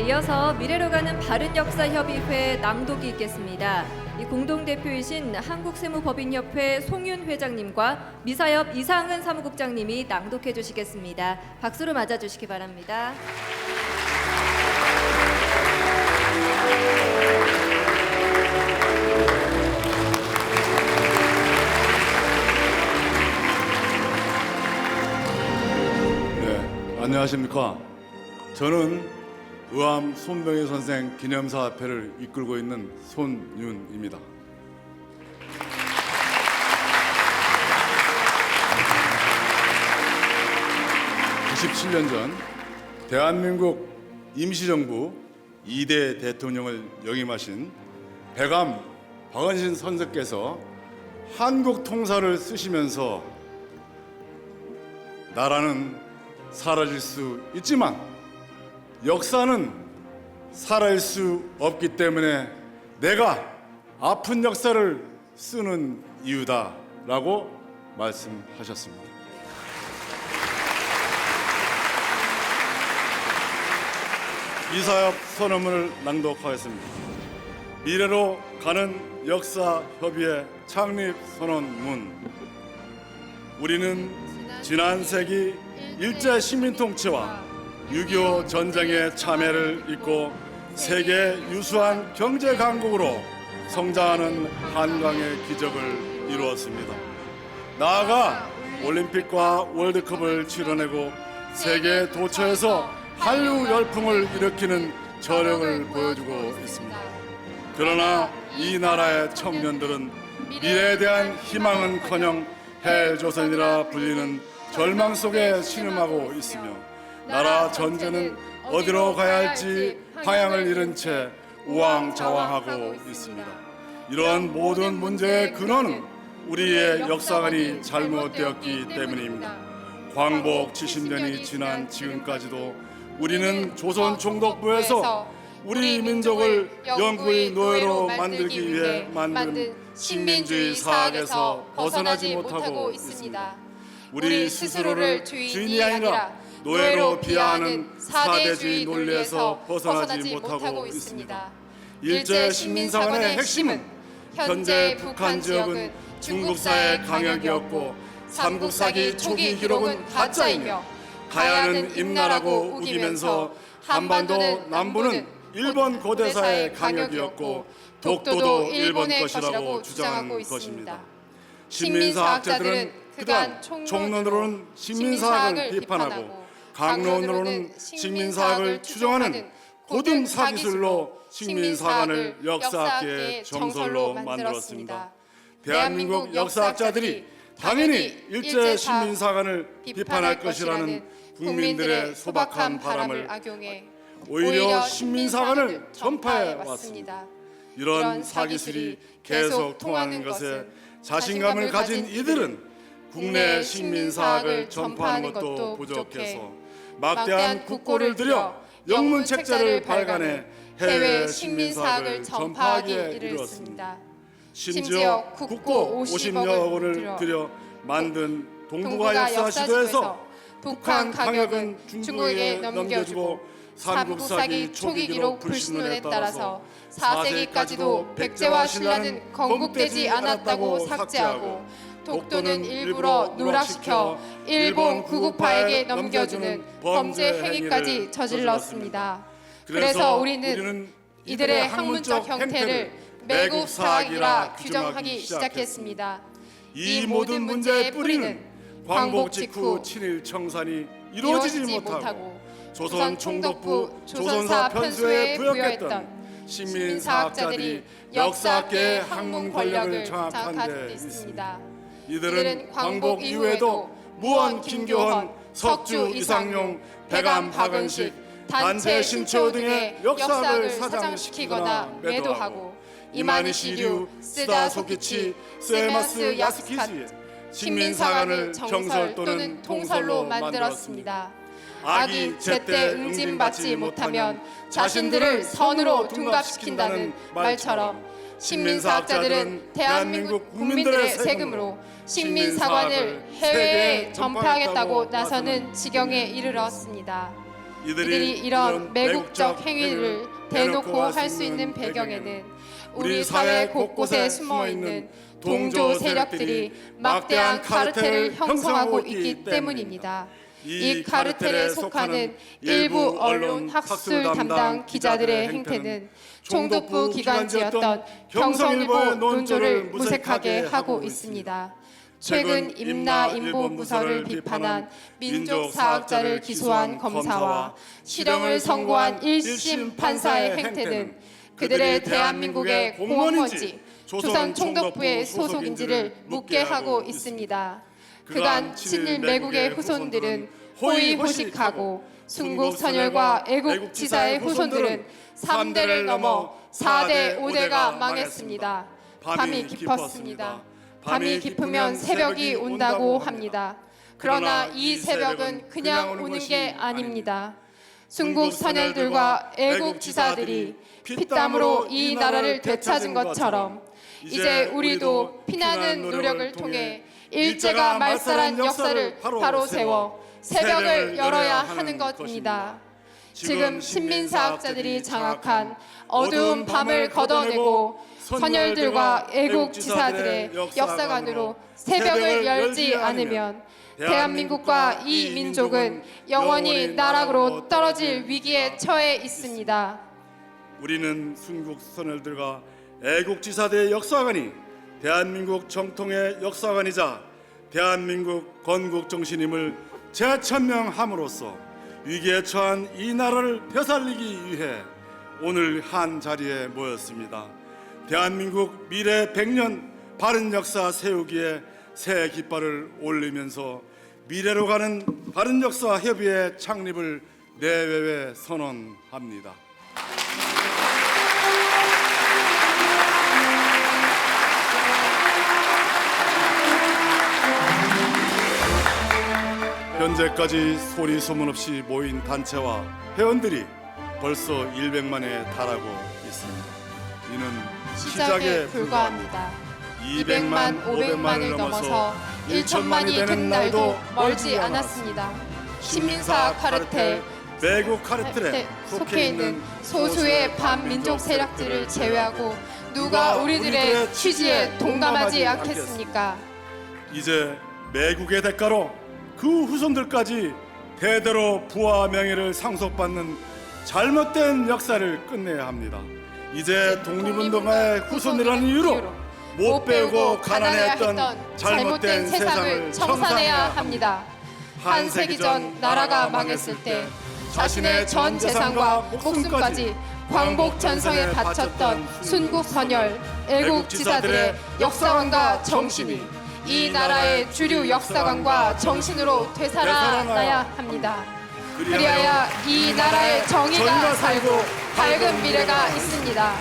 이어서 미래로 가는 바른역사협의회 낭독이 있겠습니다. 이 공동대표이신 한국세무법인협회 송윤 회장님과 미사협 이상은 사무국장님이 낭독해 주시겠습니다. 박수로 맞아주시기 바랍니다. 네, 안녕하십니까. 저는 의암 손병희 선생 기념사협회를 이끌고 있는 손윤입니다. 97년 전 대한민국 임시정부 2대 대통령을 역임하신 백암 박은신 선생께서 한국 통사를 쓰시면서 나라는 사라질 수 있지만 역사는 살아갈 수 없기 때문에 내가 아픈 역사를 쓰는 이유다라고 말씀하셨습니다. 이사협 선언문을 낭독하겠습니다. 미래로 가는 역사협의회 창립 선언문. 우리는 지난 세기 일제 시민통치와 6.25 전쟁의 참여를 잇고 세계 유수한 경제 강국으로 성장하는 한강의 기적을 이루었습니다. 나아가 올림픽과 월드컵을 치러내고 세계 도처에서 한류 열풍을 일으키는 저력을 보여주고 있습니다. 그러나 이 나라의 청년들은 미래에 대한 희망은커녕 헬조선이라 불리는 절망 속에 신음하고 있으며 나라 전제는 어디로 가야 할지 방향을 잃은 채 우왕좌왕하고 있습니다. 이러한 모든 문제의 근원은 우리의 역사관이 잘못되었기 때문입니다. 광복 70년이 지난 지금까지도 우리는 조선 총독부에서 우리 민족을 영구의 노예로 만들기 위해 만든 식민주의 사학에서 벗어나지 못하고 있습니다. 우리 스스로를 주인이 아니라 노예로 비하하는 사대주의 논리에서 벗어나지 못하고 있습니다. 일제 식민사관의 핵심은 현재 북한 지역은 중국사의 강역이었고 삼국사기 초기 기록은 가짜이며 가야는 임나라고 우기면서 한반도 남부는 일본 고대사의 강역이었고 독도도 일본 것이라고 주장하는 것입니다. 식민사학자들은 그간 총론으로는 식민사학을 비판하고 강론으로는 식민사학을 추정하는 고등 사기술로 식민사관을 역사학계의 정설로 만들었습니다. 대한민국 역사학자들이 당연히 일제 식민사관을 비판할 것이라는 국민들의 소박한 바람을 악용해 오히려 식민사관을 전파해 왔습니다. 이런 사기술이 계속 통하는 것에 자신감을 가진 이들은 국내 식민사학을 전파하는 것도 부족해서 막대한 국고를 들여 영문책자를 발간해 해외 식민사학을 전파하기에 이르렀습니다. 심지어 국고 50여 원을 들여 만든 동북아 역사지도에서 북한 강역은 중국에게 넘겨주고 삼국사기 초기 기록 불신론에 따라서 4세기까지도 백제와 신라는 건국되지 않았다고 삭제하고 독도는 일부러 누락시켜 일본 구국파에게 넘겨주는 범죄 행위까지 저질렀습니다. 그래서 우리는 이들의 학문적 형태를 매국 사학이라 규정하기 시작했습니다. 이 모든 문제의 뿌리는 광복 직후 친일 청산이 이루어지지 못하고 조선 총독부 조선사 편수에 부역했던 식민사학자들이 역사학계의 학문 권력을 장악한 데 있습니다. 이들은 광복 이후에도 무원 김교헌, 석주 이상용, 백암 박은식, 단체 신초 등의 역사학을 사장시키거나 매도하고 이마니 시류, 쓰다 소키치, 세마스 야스키지 식민사관을 정설 또는 통설로 만들었습니다. 악이 제때 응징받지 못하면 자신들을 선으로 둔갑시킨다는 말처럼 식민사학자들은 대한민국 국민들의 세금으로 식민사관을 해외에 전파하겠다고 나서는 지경에 이르렀습니다. 이들이 이런 매국적 행위를 대놓고 할 수 있는 배경에는 우리 사회 곳곳에 숨어있는 동조 세력들이 막대한 카르텔을 형성하고 있기 때문입니다. 이 카르텔에 속하는 일부 언론 학술 담당 기자들의 행태는 총독부 기관지였던 경성일보 논조를 무색하게 하고 있습니다. 최근 임나인보부서를 비판한 민족사학자를 기소한 검사와 실형을 선고한 1심 판사의 행태는 그들의 대한민국의 공무원인지 조선 총독부의 소속인지를 묻게 하고 있습니다. 그간 친일 매국의 후손들은 호의호식하고 순국 선열과 애국 지사의 후손들은 3대를 넘어 4대 5대가 망했습니다. 밤이 깊었습니다. 밤이 깊으면 새벽이 온다고 합니다. 그러나 이 새벽은 그냥 오는 게 아닙니다. 순국 선열들과 애국 지사들이 피땀으로 이 나라를 되찾은 것처럼 이제 우리도 피나는 노력을 통해 일제가 말살한 역사를 바로 세워 새벽을 열어야 하는 것입니다. 지금 신민사학자들이 장악한 어두운 밤을 걷어내고 선열들과 애국지사들의 역사관으로 새벽을 열지 않으면 대한민국과 이 민족은 영원히 나락으로 떨어질 위기에 처해 있습니다. 우리는 순국 선열들과 애국지사들의 역사관이 대한민국 정통의 역사관이자 대한민국 건국정신임을 재천명함으로써 위기에 처한 이 나라를 되살리기 위해 오늘 한 자리에 모였습니다. 대한민국 미래 100년 바른 역사 세우기에 새 깃발을 올리면서 미래로 가는 바른 역사 협의회 창립을 내외에 선언합니다. 현재까지 소리 소문 없이 모인 단체와 회원들이 벌써 100만에 달하고 있습니다. 이는 시작에 불과합니다. 200만, 500만을 넘어서 1천만이 된 날도 멀지 않았습니다. 신민사 카르텔, 매국 카르텔에 속해 있는 소수의 반민족 세력들을 제외하고 누가 우리들의 취지에 동감하지 않겠습니까? 이제 매국의 대가로 그 후손들까지 대대로 부와 명예를 상속받는 잘못된 역사를 끝내야 합니다. 이제 독립운동가의 후손이라는 이유로 못 배우고 가난해했던 잘못된 세상을 청산해야 합니다. 한 세기 전 나라가 망했을 때 자신의 전 재산과 목숨까지 광복 전성에 바쳤던 순국 선열, 애국 지사들의 역사관과 정신이 이 나라의 주류 역사관과 정신으로 되살아나야 합니다. 그리하여 이 나라의 정의가 살고 밝은 미래가 있습니다.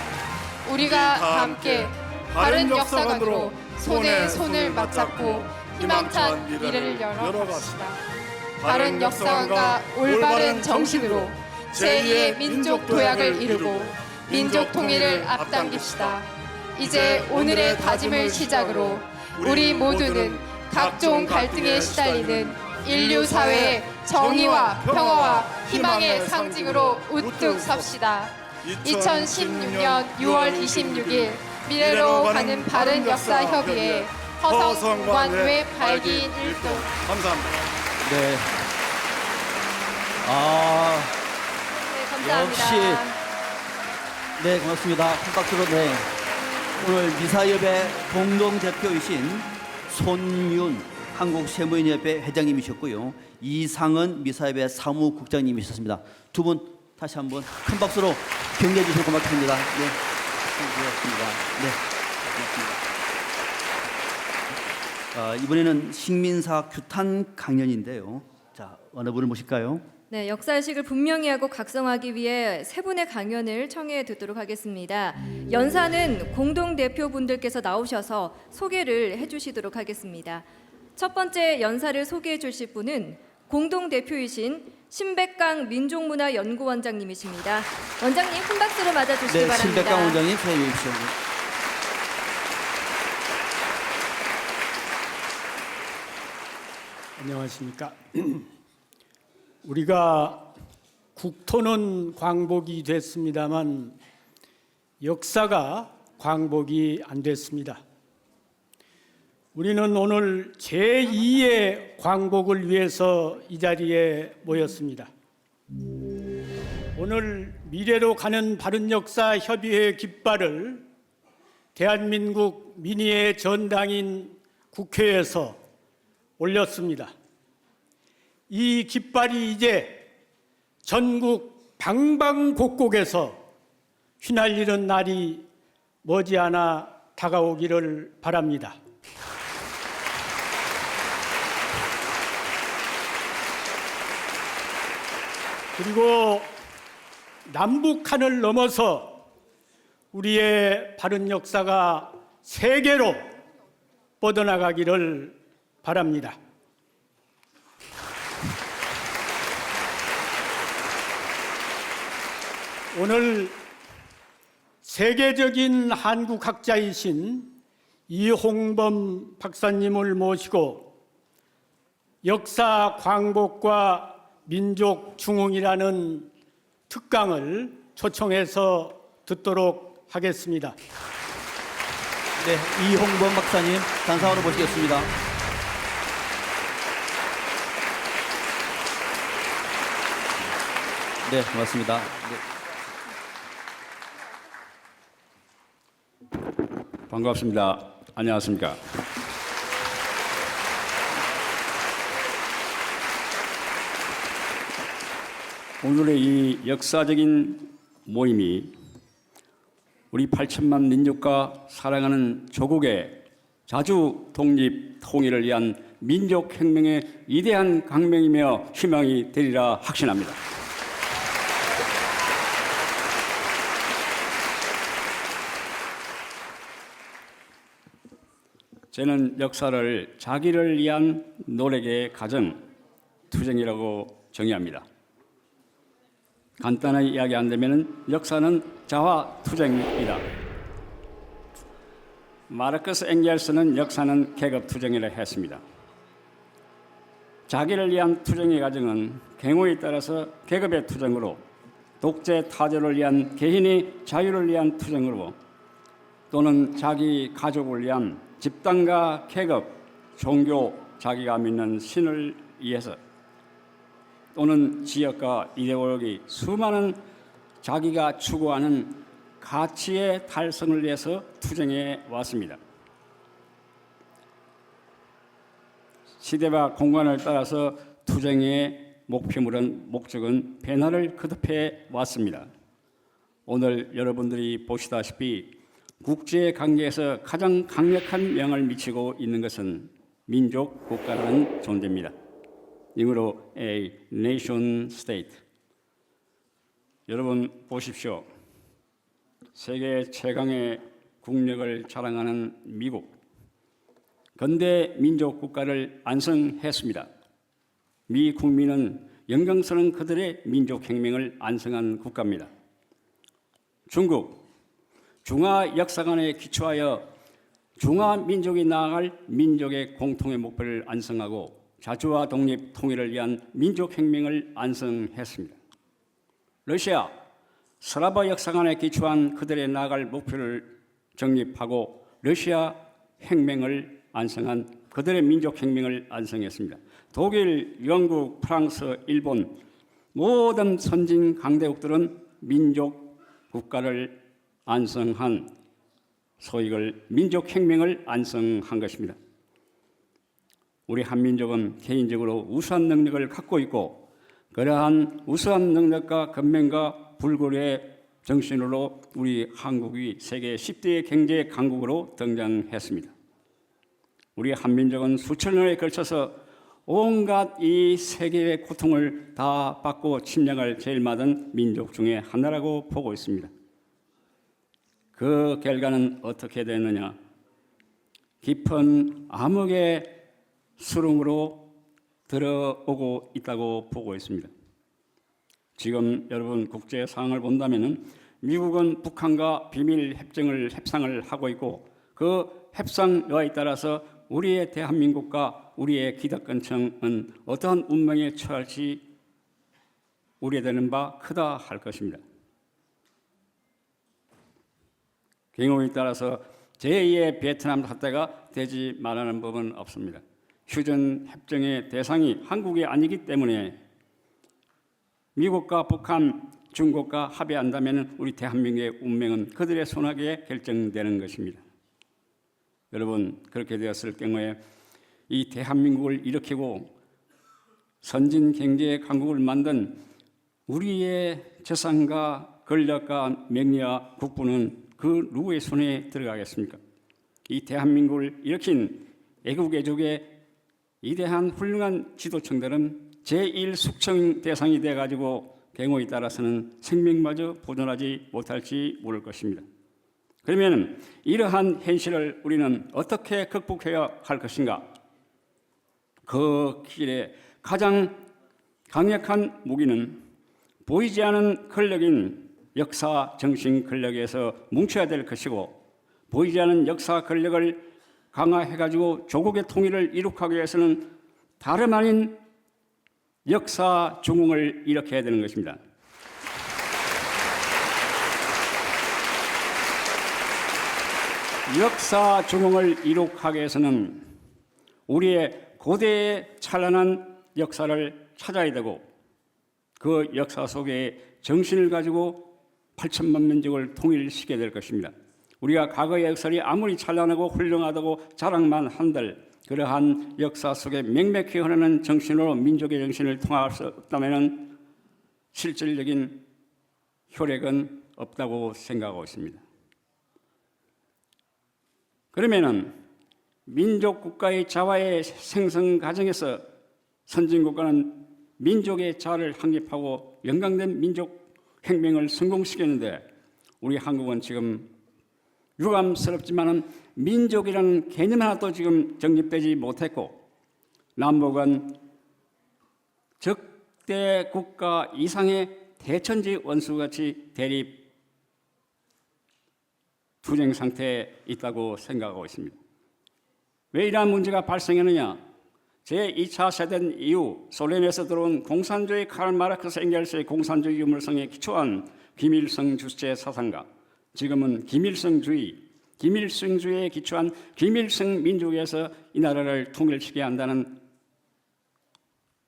우리가 다 함께 바른 역사관으로 손에 손을 맞잡고 희망찬 미래를 열어갑시다. 바른 역사관과 올바른 정신으로 제2의 민족 도약을 이루고 민족 통일을 앞당깁시다. 이제 오늘의 다짐을 시작으로 우리 모두는 각종 갈등에 시달리는 인류 사회의 정의와 평화와 희망의 상징으로 우뚝 섭시다. 2016년 6월 26일 미래로 가는 바른 역사 협의회 허성관외 발기인 1동. 감사합니다. 네. 네, 감사합니다. 역시 네, 고맙습니다. 큰 박수로 네. 오늘 미사협의 공동 대표이신 손윤 한국세무인협회 회장님이셨고요. 이상은 미사협의 사무국장님이셨습니다. 두 분 다시 한번 큰 박수로 격려해 주셔서 고맙습니다. 네, 고맙습니다. 네, 고맙습니다. 이번에는 식민사 규탄 강연인데요. 자, 어느 분을 모실까요? 네, 역사의식을 분명히 하고 각성하기 위해 세 분의 강연을 청해 듣도록 하겠습니다. 연사는 공동대표분들께서 나오셔서 소개를 해주시도록 하겠습니다. 첫 번째 연사를 소개해 주실 분은 공동대표이신 신백강 민족문화연구원장님이십니다. 원장님 큰 박수로 맞아주시기 네, 바랍니다. 신백강 원장님 소개해 주십시오. 안녕하십니까. 우리가 국토는 광복이 됐습니다만 역사가 광복이 안 됐습니다. 우리는 오늘 제2의 광복을 위해서 이 자리에 모였습니다. 오늘 미래로 가는 바른역사 협의회 깃발을 대한민국 민의의 전당인 국회에서 올렸습니다. 이 깃발이 이제 전국 방방곡곡에서 휘날리는 날이 머지않아 다가오기를 바랍니다. 그리고 남북한을 넘어서 우리의 바른 역사가 세계로 뻗어나가기를 바랍니다. 오늘 세계적인 한국학자이신 이홍범 박사님을 모시고 역사 광복과 민족 중흥이라는 특강을 초청해서 듣도록 하겠습니다. 네, 이홍범 박사님 단상으로 모시겠습니다. 네, 고맙습니다. 반갑습니다. 안녕하십니까. 오늘의 이 역사적인 모임이 우리 8천만 민족과 사랑하는 조국의 자주 독립 통일을 위한 민족혁명의 위대한 강명이며 희망이 되리라 확신합니다. 저는 역사를 자기를 위한 노력의 과정, 투쟁이라고 정의합니다. 간단하게 이야기한다면 역사는 자화 투쟁이다. 마르크스 엥겔스는 역사는 계급 투쟁이라 했습니다. 자기를 위한 투쟁의 과정은 경우에 따라서 계급의 투쟁으로, 독재 타조를 위한 개인의 자유를 위한 투쟁으로, 또는 자기 가족을 위한 집단과 계급, 종교, 자기가 믿는 신을 위해서, 또는 지역과 이데올로기, 수많은 자기가 추구하는 가치의 달성을 위해서 투쟁해 왔습니다. 시대와 공간을 따라서 투쟁의 목적은 변화를 거듭해 왔습니다. 오늘 여러분들이 보시다시피 국제 관계에서 가장 강력한 영향을 미치고 있는 것은 민족 국가라는 존재입니다. 영어로 a nation state. 여러분 보십시오. 세계 최강의 국력을 자랑하는 미국. 근대 민족 국가를 안성했습니다. 미 국민은 영광스러운 그들의 민족혁명을 안성한 국가입니다. 중국. 중화 역사관에 기초하여 중화 민족이 나아갈 민족의 공통의 목표를 안성하고 자주와 독립 통일을 위한 민족혁명을 안성했습니다. 러시아 슬라브 역사관에 기초한 그들의 나아갈 목표를 정립하고 러시아 혁명을 안성한 그들의 민족혁명을 안성했습니다. 독일, 영국, 프랑스, 일본 모든 선진 강대국들은 민족 국가를 안성한 소위 민족혁명을 안성한 것입니다. 우리 한민족은 개인적으로 우수한 능력을 갖고 있고 그러한 우수한 능력과 근면과 불고리의 정신으로 우리 한국이 세계 10대 경제 강국으로 등장했습니다. 우리 한민족은 수천 년에 걸쳐서 온갖 이 세계의 고통을 다 받고 침략을 제일 받은 민족 중에 하나라고 보고 있습니다. 그 결과는 어떻게 되느냐? 깊은 암흑의 수렁으로 들어오고 있다고 보고 있습니다. 지금 여러분 국제 상황을 본다면 미국은 북한과 비밀 협상을 하고 있고 그 협상에 따라서 우리의 대한민국과 우리의 기득권층은 어떠한 운명에 처할지 우려되는 바 크다 할 것입니다. 경우에 따라서 제2의 베트남 사태가 되지 말라는 법은 없습니다. 휴전 협정의 대상이 한국이 아니기 때문에 미국과 북한, 중국과 합의한다면 우리 대한민국의 운명은 그들의 손아귀에 결정되는 것입니다. 여러분, 그렇게 되었을 경우에 이 대한민국을 일으키고 선진 경제 강국을 만든 우리의 재산과 권력과 명예와 국부는 그 누구의 손에 들어가겠습니까? 이 대한민국을 일으킨 애국애족의 위대한 훌륭한 지도층들은 제1숙청 대상이 돼가지고 경우에 따라서는 생명마저 보존하지 못할지 모를 것입니다. 그러면 이러한 현실을 우리는 어떻게 극복해야 할 것인가? 그 길에 가장 강력한 무기는 보이지 않는 권력인 역사 정신 권력에서 뭉쳐야 될 것이고, 보이지 않는 역사 권력을 강화해가지고 조국의 통일을 이룩하기 위해서는 다름 아닌 역사 중흥을 일으켜야 되는 것입니다. 역사 중흥을 이룩하기 위해서는 우리의 고대의 찬란한 역사를 찾아야 되고, 그 역사 속에 정신을 가지고 8천만 민족을 통일시켜야 될 것입니다. 우리가 과거의 역사를 아무리 찬란하고 훌륭하다고 자랑만 한들 그러한 역사 속에 명맥히 흐르는 정신으로 민족의 정신을 통할 수 없다면 실질적인 효력은 없다고 생각하고 있습니다. 그러면은 민족 국가의 자화의 생성 과정에서 선진국가는 민족의 자아를 확립하고 영광된 민족 혁명을 성공시켰는데, 우리 한국은 지금 유감스럽지만은 민족이라는 개념 하나도 지금 정립되지 못했고, 남북은 적대 국가 이상의 대천지 원수같이 대립 투쟁 상태에 있다고 생각하고 있습니다. 왜 이러한 문제가 발생했느냐? 제2차 세대전 이후 소련에서 들어온 공산주의 카를 마르크스 엥겔스의 공산주의 유물성에 기초한 김일성 주체 사상과 지금은 김일성주의에 기초한 김일성 민족에서 이 나라를 통일시켜야 한다는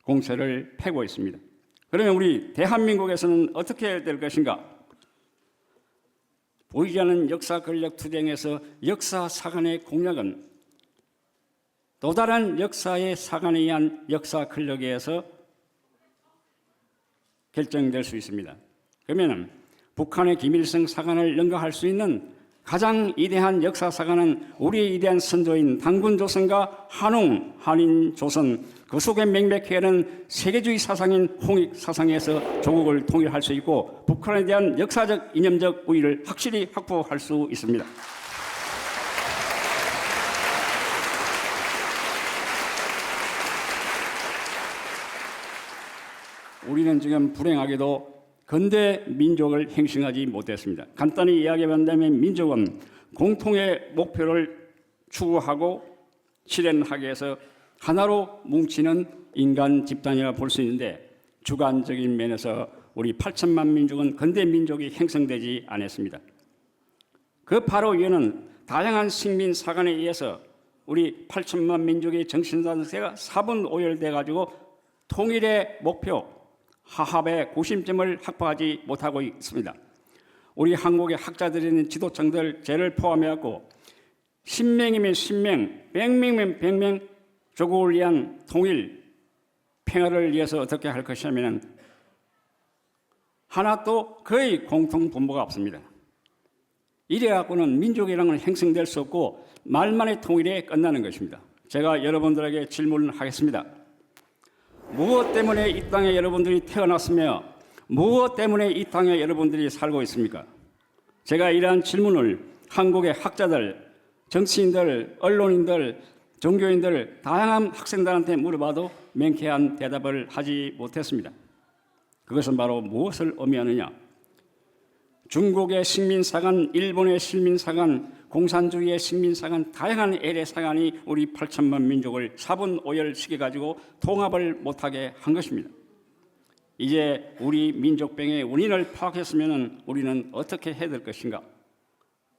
공세를 펴고 있습니다. 그러면 우리 대한민국에서는 어떻게 해야 될 것인가? 보이지 않는 역사 권력 투쟁에서 역사 사관의 공략은 또 다른 역사의 사관에 의한 역사 권력에 의해서 결정될 수 있습니다. 그러면 북한의 김일성 사관을 능가할 수 있는 가장 위대한 역사 사관은 우리의 위대한 선조인 단군조선과 한인조선, 그 속에 맹맥해하는 세계주의 사상인 홍익 사상에서 조국을 통일할 수 있고, 북한에 대한 역사적 이념적 우위를 확실히 확보할 수 있습니다. 우리는 지금 불행하게도 근대 민족을 행신하지 못했습니다. 간단히 이야기한다면 민족은 공통의 목표를 추구하고 실현하기 위해서 하나로 뭉치는 인간 집단이라 볼 수 있는데, 주관적인 면에서 우리 8천만 민족은 근대 민족이 형성되지 않았습니다. 그 바로 이유는 다양한 식민 사관에 의해서 우리 8천만 민족의 정신상태가 사분오열돼 가지고 통일의 목표, 화합의 고심점을 확보하지 못하고 있습니다. 우리 한국의 학자들이는 지도층들 제를 포함해갖고 10명이면 10명, 100명이면 100명 조국을 위한 통일, 평화를 위해서 어떻게 할 것이냐면 하나도 거의 공통분모가 없습니다. 이래갖고는 민족이라는 건 형성될 수 없고 말만의 통일에 끝나는 것입니다. 제가 여러분들에게 질문을 하겠습니다. 무엇 때문에 이 땅에 여러분들이 태어났으며 무엇 때문에 이 땅에 여러분들이 살고 있습니까? 제가 이러한 질문을 한국의 학자들, 정치인들, 언론인들, 종교인들, 다양한 학생들한테 물어봐도 명쾌한 대답을 하지 못했습니다. 그것은 바로 무엇을 의미하느냐? 중국의 식민사관, 일본의 식민사관, 공산주의의 식민사관, 다양한 LA 사관이 우리 8천만 민족을 사분오열시켜가지고 통합을 못하게 한 것입니다. 이제 우리 민족병의 원인을 파악했으면 우리는 어떻게 해야 될 것인가?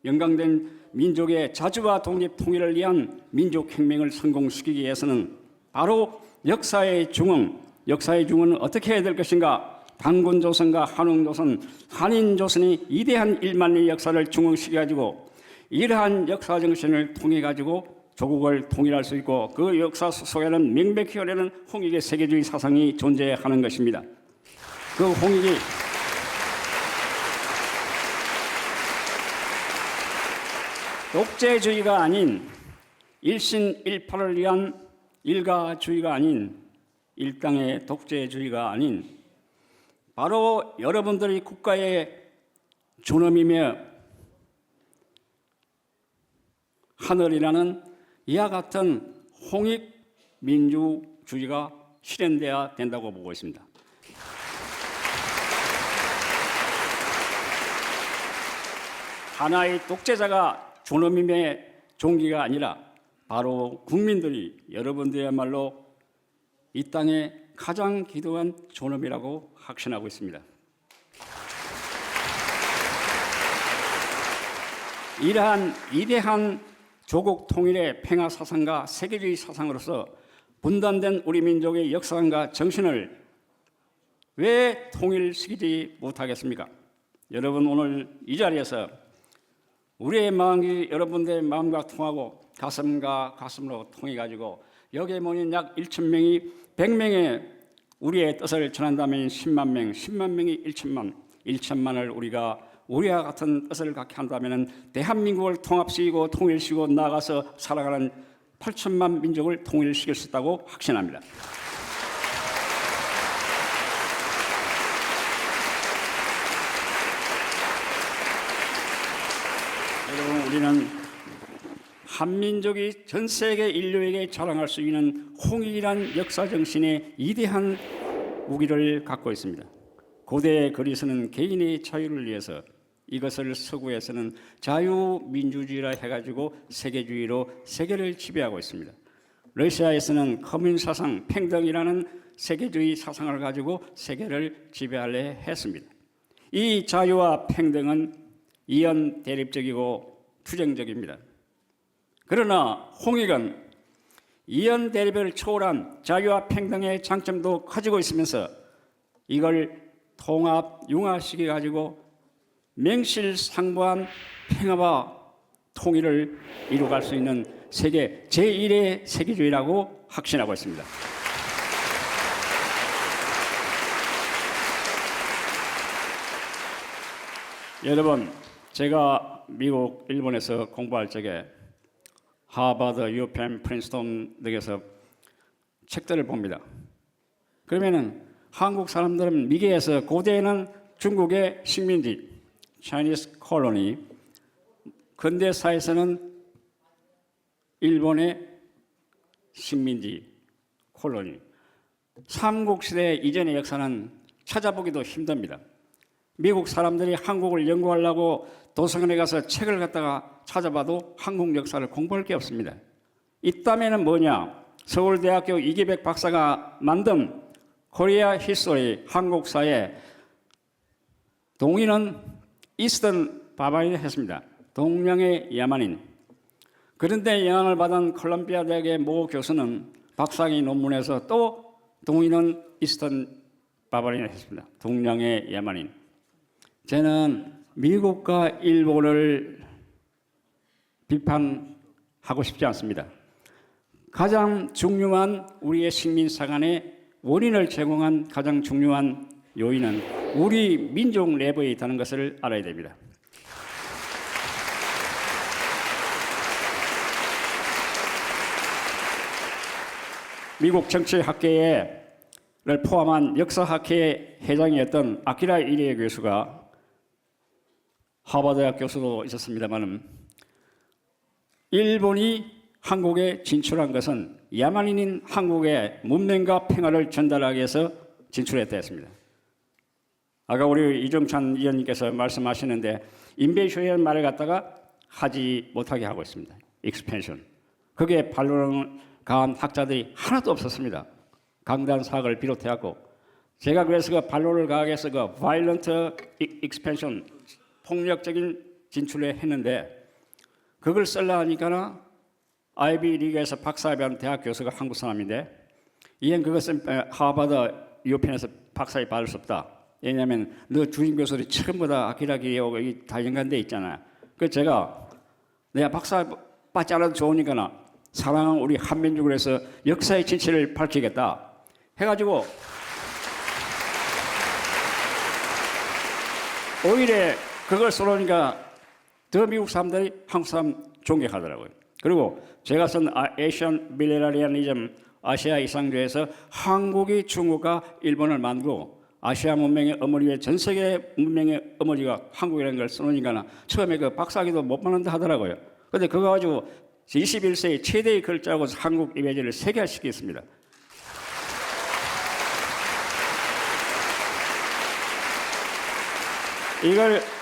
영광된 민족의 자주와 독립 통일을 위한 민족혁명을 성공시키기 위해서는 바로 역사의 중흥, 역사의 중흥은 어떻게 해야 될 것인가? 단군조선과 한웅조선, 한인조선이 이대한 1만년의 역사를 중흥시켜가지고 이러한 역사 정신을 통해가지고 조국을 통일할 수 있고 그 역사 속에는 명백히 흐르는 홍익의 세계주의 사상이 존재하는 것입니다. 그 홍익이 독재주의가 아닌 일신일파를 위한 일가주의가 아닌 일당의 독재주의가 아닌 바로 여러분들이 국가의 존엄이며 하늘이라는 이와 같은 홍익 민주주의가 실현돼야 된다고 보고 있습니다. 하나의 독재자가 존엄임의 종기가 아니라 바로 국민들이 여러분들이야말로 이 땅의 가장 기도한 존엄이라고 확신하고 있습니다. 이러한 위대한 조국 통일의 평화 사상과 세계주의 사상으로서 분단된 우리 민족의 역사관과 정신을 왜 통일시키지 못하겠습니까? 여러분 오늘 이 자리에서 우리의 마음이 여러분들의 마음과 통하고 가슴과 가슴으로 통해가지고 여기에 모인 약 1,000명이 100명의 우리의 뜻을 전한다면 10만 명, 10만 명이 1천만을 우리가 우리와 같은 뜻을 갖게 한다면 대한민국을 통합시키고 통일시키고 나아가서 살아가는 8천만 민족을 통일시킬 수 있다고 확신합니다. 여러분 우리는 한민족이 전 세계 인류에게 자랑할 수 있는 홍익이란 역사 정신의 위대한 무기를 갖고 있습니다. 고대 그리스는 개인의 자유를 위해서 이것을 서구에서는 자유민주주의라 해가지고 세계주의로 세계를 지배하고 있습니다. 러시아에서는 커뮤니즘 사상, 평등이라는 세계주의 사상을 가지고 세계를 지배하려 했습니다. 이 자유와 평등은 이연 대립적이고 투쟁적입니다. 그러나 홍익은 이연 대립을 초월한 자유와 평등의 장점도 가지고 있으면서 이걸 통합, 융화시켜 가지고 명실상부한 평화와 통일을 이루어갈 수 있는 세계 제1의 세계주의라고 확신하고 있습니다. 여러분, 제가 미국, 일본에서 공부할 적에 하버드, 유펜, 프린스턴 등에서 책들을 봅니다. 그러면은 한국 사람들은 미개에서 고대에는 중국의 식민지, Chinese colony, 근대사에서는 일본의 식민지, 콜로니. 삼국시대 이전의 역사는 찾아보기도 힘듭니다. 미국 사람들이 한국을 연구하려고 도서관에 가서 책을 갖다가 찾아봐도 한국 역사를 공부할 게 없습니다. 이따면은 뭐냐? 서울대학교 이기백 박사가 만든 코리아 히스토리 한국사에 동인은 이스턴 바바인을 했습니다. 동양의 야만인. 그런데 영향을 받은 콜롬비아 대학의 모 교수는 박사학위 논문에서 또 동인은 이스턴 바바인을 했습니다. 동양의 야만인. 저는 미국과 일본을 비판하고 싶지 않습니다. 가장 중요한 우리의 식민사관의 원인을 제공한 가장 중요한 요인은 우리 민족 내부에 있다는 것을 알아야 됩니다. 미국 정치학계를 포함한 역사학회 회장이었던 아키라 이리에 교수가 하버드대학 교수도 있었습니다만 일본이 한국에 진출한 것은 야만인인 한국의 문명과 평화를 전달하기 위해서 진출했다 했습니다. 아까 우리 이정찬 의원님께서 말씀하시는데 인베이션이라는 말을 갖다가 하지 못하게 하고 있습니다. 익스펜션. 거기에 반론을 가한 학자들이 하나도 없었습니다. 강단 사학을 비롯해갖고 제가 그래서 그 반론을 가하게해서 그 violent expansion, 폭력적인 진출을 했는데 그걸 쓰려 하니까는 아이비 리그에서 박사학위한 대학 교수가 한국 사람인데 이엔 그것은 하버드 유펜에서 박사를 받을 수 없다. 왜냐하면 너 주임 교수들이 전부 다 아키라기하고 다 연관돼 있잖아요. 그래서 제가 내가 박사 받지 않아도 좋으니까 사랑하는 우리 한민족을 해서 역사의 진실을 밝히겠다 해가지고 오히려 그걸 쏘니까 더 미국 사람들이 한국 사람 존경하더라고요. 그리고 제가 쓴 에이션 밀레나리아니즘 아시아 이상주에서 한국이 중국과 일본을 만들고 아시아 문명의 어머니에 전 세계 문명의 어머니가 한국이라는 걸 써놓으니까 처음에 그 박사학위도 못 받는다 하더라고요. 그런데 그거 가지고 21세기 최대의 글자고 한국 이미지를 세계화시켰습니다.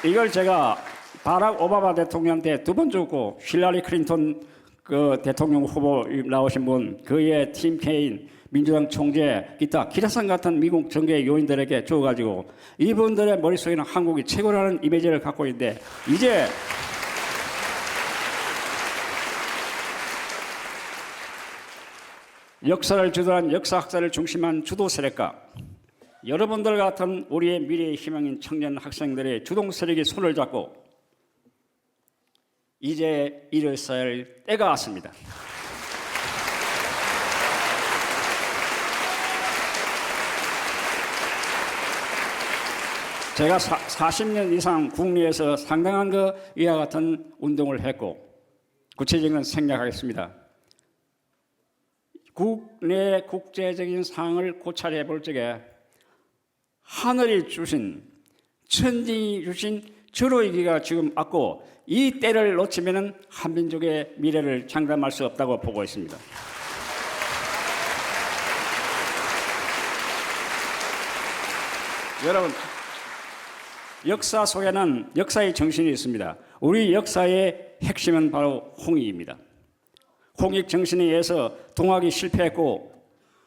이걸 제가 바락 오바마 대통령한테 2번 줬고 힐러리 클린턴 그 대통령 후보 나오신 분 그의 팀 케인 민주당 총재 기타 기라상 같은 미국 정계 요인들에게 줘가지고 이분들의 머릿속에는 한국이 최고라는 이미지를 갖고 있는데 이제 역사를 주도한 역사학자를 중심한 주도 세력가 여러분들 같은 우리의 미래의 희망인 청년 학생들의 주동 세력이 손을 잡고 이제 일어서야 할 때가 왔습니다. 제가 40년 이상 국내에서 상당한 이와 같은 운동을 했고 구체적인 건 생략하겠습니다. 국내 국제적인 상황을 고찰해 볼 적에 하늘이 주신 천징이 주신 절호이기가 지금 왔고 이 때를 놓치면 한민족의 미래를 장담할 수 없다고 보고 있습니다. 여러분 역사 속에는 역사의 정신이 있습니다. 우리 역사의 핵심은 바로 홍익입니다. 홍익 정신에 의해서 동학이 실패했고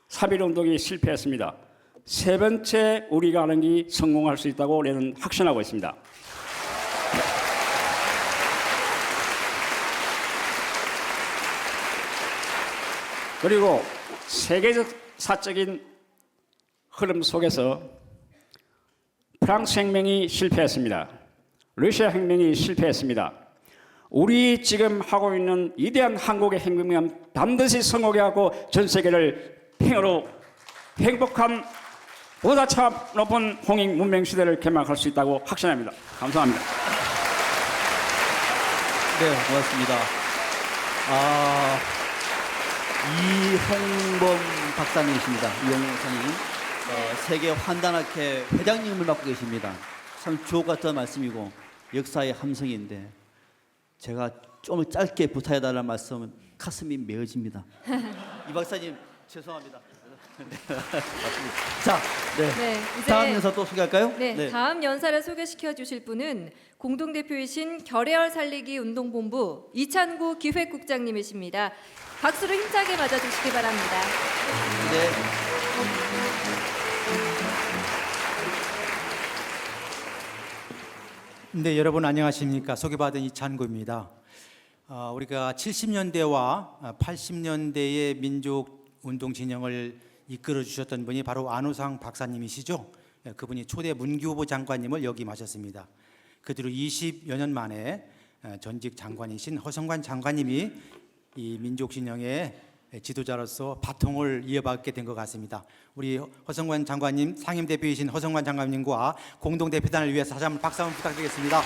사빌운동이 실패했습니다. 세 번째 우리가 하는 게 성공할 수 있다고 우리는 확신하고 있습니다. 그리고 세계적 사적인 흐름 속에서 프랑스 혁명이 실패했습니다. 러시아 혁명이 실패했습니다. 우리 지금 하고 있는 위대한 한국의 혁명은 반드시 성공하고 전 세계를 평화로 행복한 보다 참 높은 홍익 문명 시대를 개막할 수 있다고 확신합니다. 감사합니다. 네, 고맙습니다. 이홍범 박사님이십니다. 이홍범 박사님. 세계 환단학회 회장님을 맡고 계십니다. 참 주옥 같은 말씀이고 역사의 함성인데 제가 좀 짧게 부탁해달라는 말씀은 가슴이 메어집니다. 이 박사님 죄송합니다. 자, 네, 이제 다음 연사 또 소개할까요? 네, 다음 연사를 소개시켜 주실 분은 공동대표이신 결의열 살리기 운동본부 이찬구 기획국장님이십니다. 박수로 힘차게 맞아주시기 바랍니다. 네. 네, 여러분 안녕하십니까? 소개받은 이찬구입니다. 우리가 70년대와 80년대의 민족 운동 진영을 이끌어 주셨던 분이 바로 안우상 박사님이시죠. 그분이 초대 문교부 장관님을 역임하셨습니다. 그 뒤로 20여 년 만에 전직 장관이신 허성관 장관님이 이 민족 진영의 지도자로서 바통을 이어받게 된 것 같습니다. 우리 허성관 장관님, 상임 대표이신 허성관 장관님과 공동 대표단을 위해서 다시 한번 박수 한번 부탁드리겠습니다.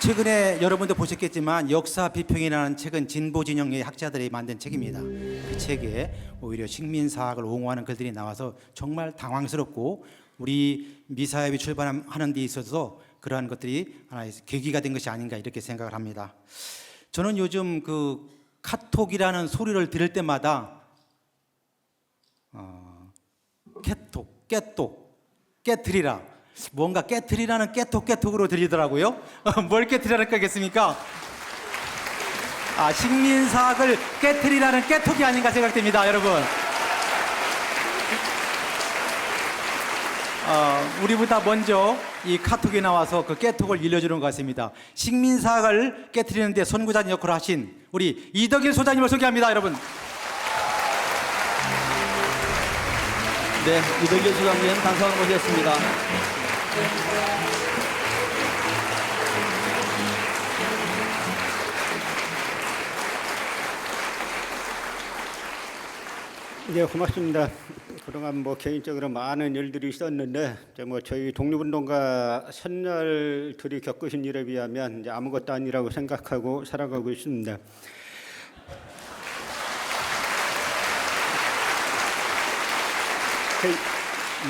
최근에 여러분도 보셨겠지만 역사 비평이라는 책은 진보 진영의 학자들이 만든 책입니다. 그 책에 오히려 식민사학을 옹호하는 글들이 나와서 정말 당황스럽고 우리 미사협이 출발하는 데 있어서 그러한 것들이 하나의 계기가 된 것이 아닌가 이렇게 생각을 합니다. 저는 요즘 그 카톡이라는 소리를 들을 때마다 깨톡, 깨트리라 뭔가 깨트리라는 깨톡으로 들리더라고요. 뭘 깨트리라는 거겠습니까? 식민사학을 깨트리라는 깨톡이 아닌가 생각됩니다, 여러분. 우리보다 먼저 이 카톡에 나와서 그 깨톡을 일러주는 것 같습니다. 식민사학을 깨트리는데 선구자님 역할을 하신 우리 이덕일 소장님을 소개합니다, 여러분. 네, 이덕일 소장님 단상을 모셨습니다. 네, 고맙습니다. 그동안 개인적으로 많은 일들이 있었는데 저희 독립운동가 선열들이 겪으신 일에 비하면 이제 아무것도 아니라고 생각하고 살아가고 있습니다.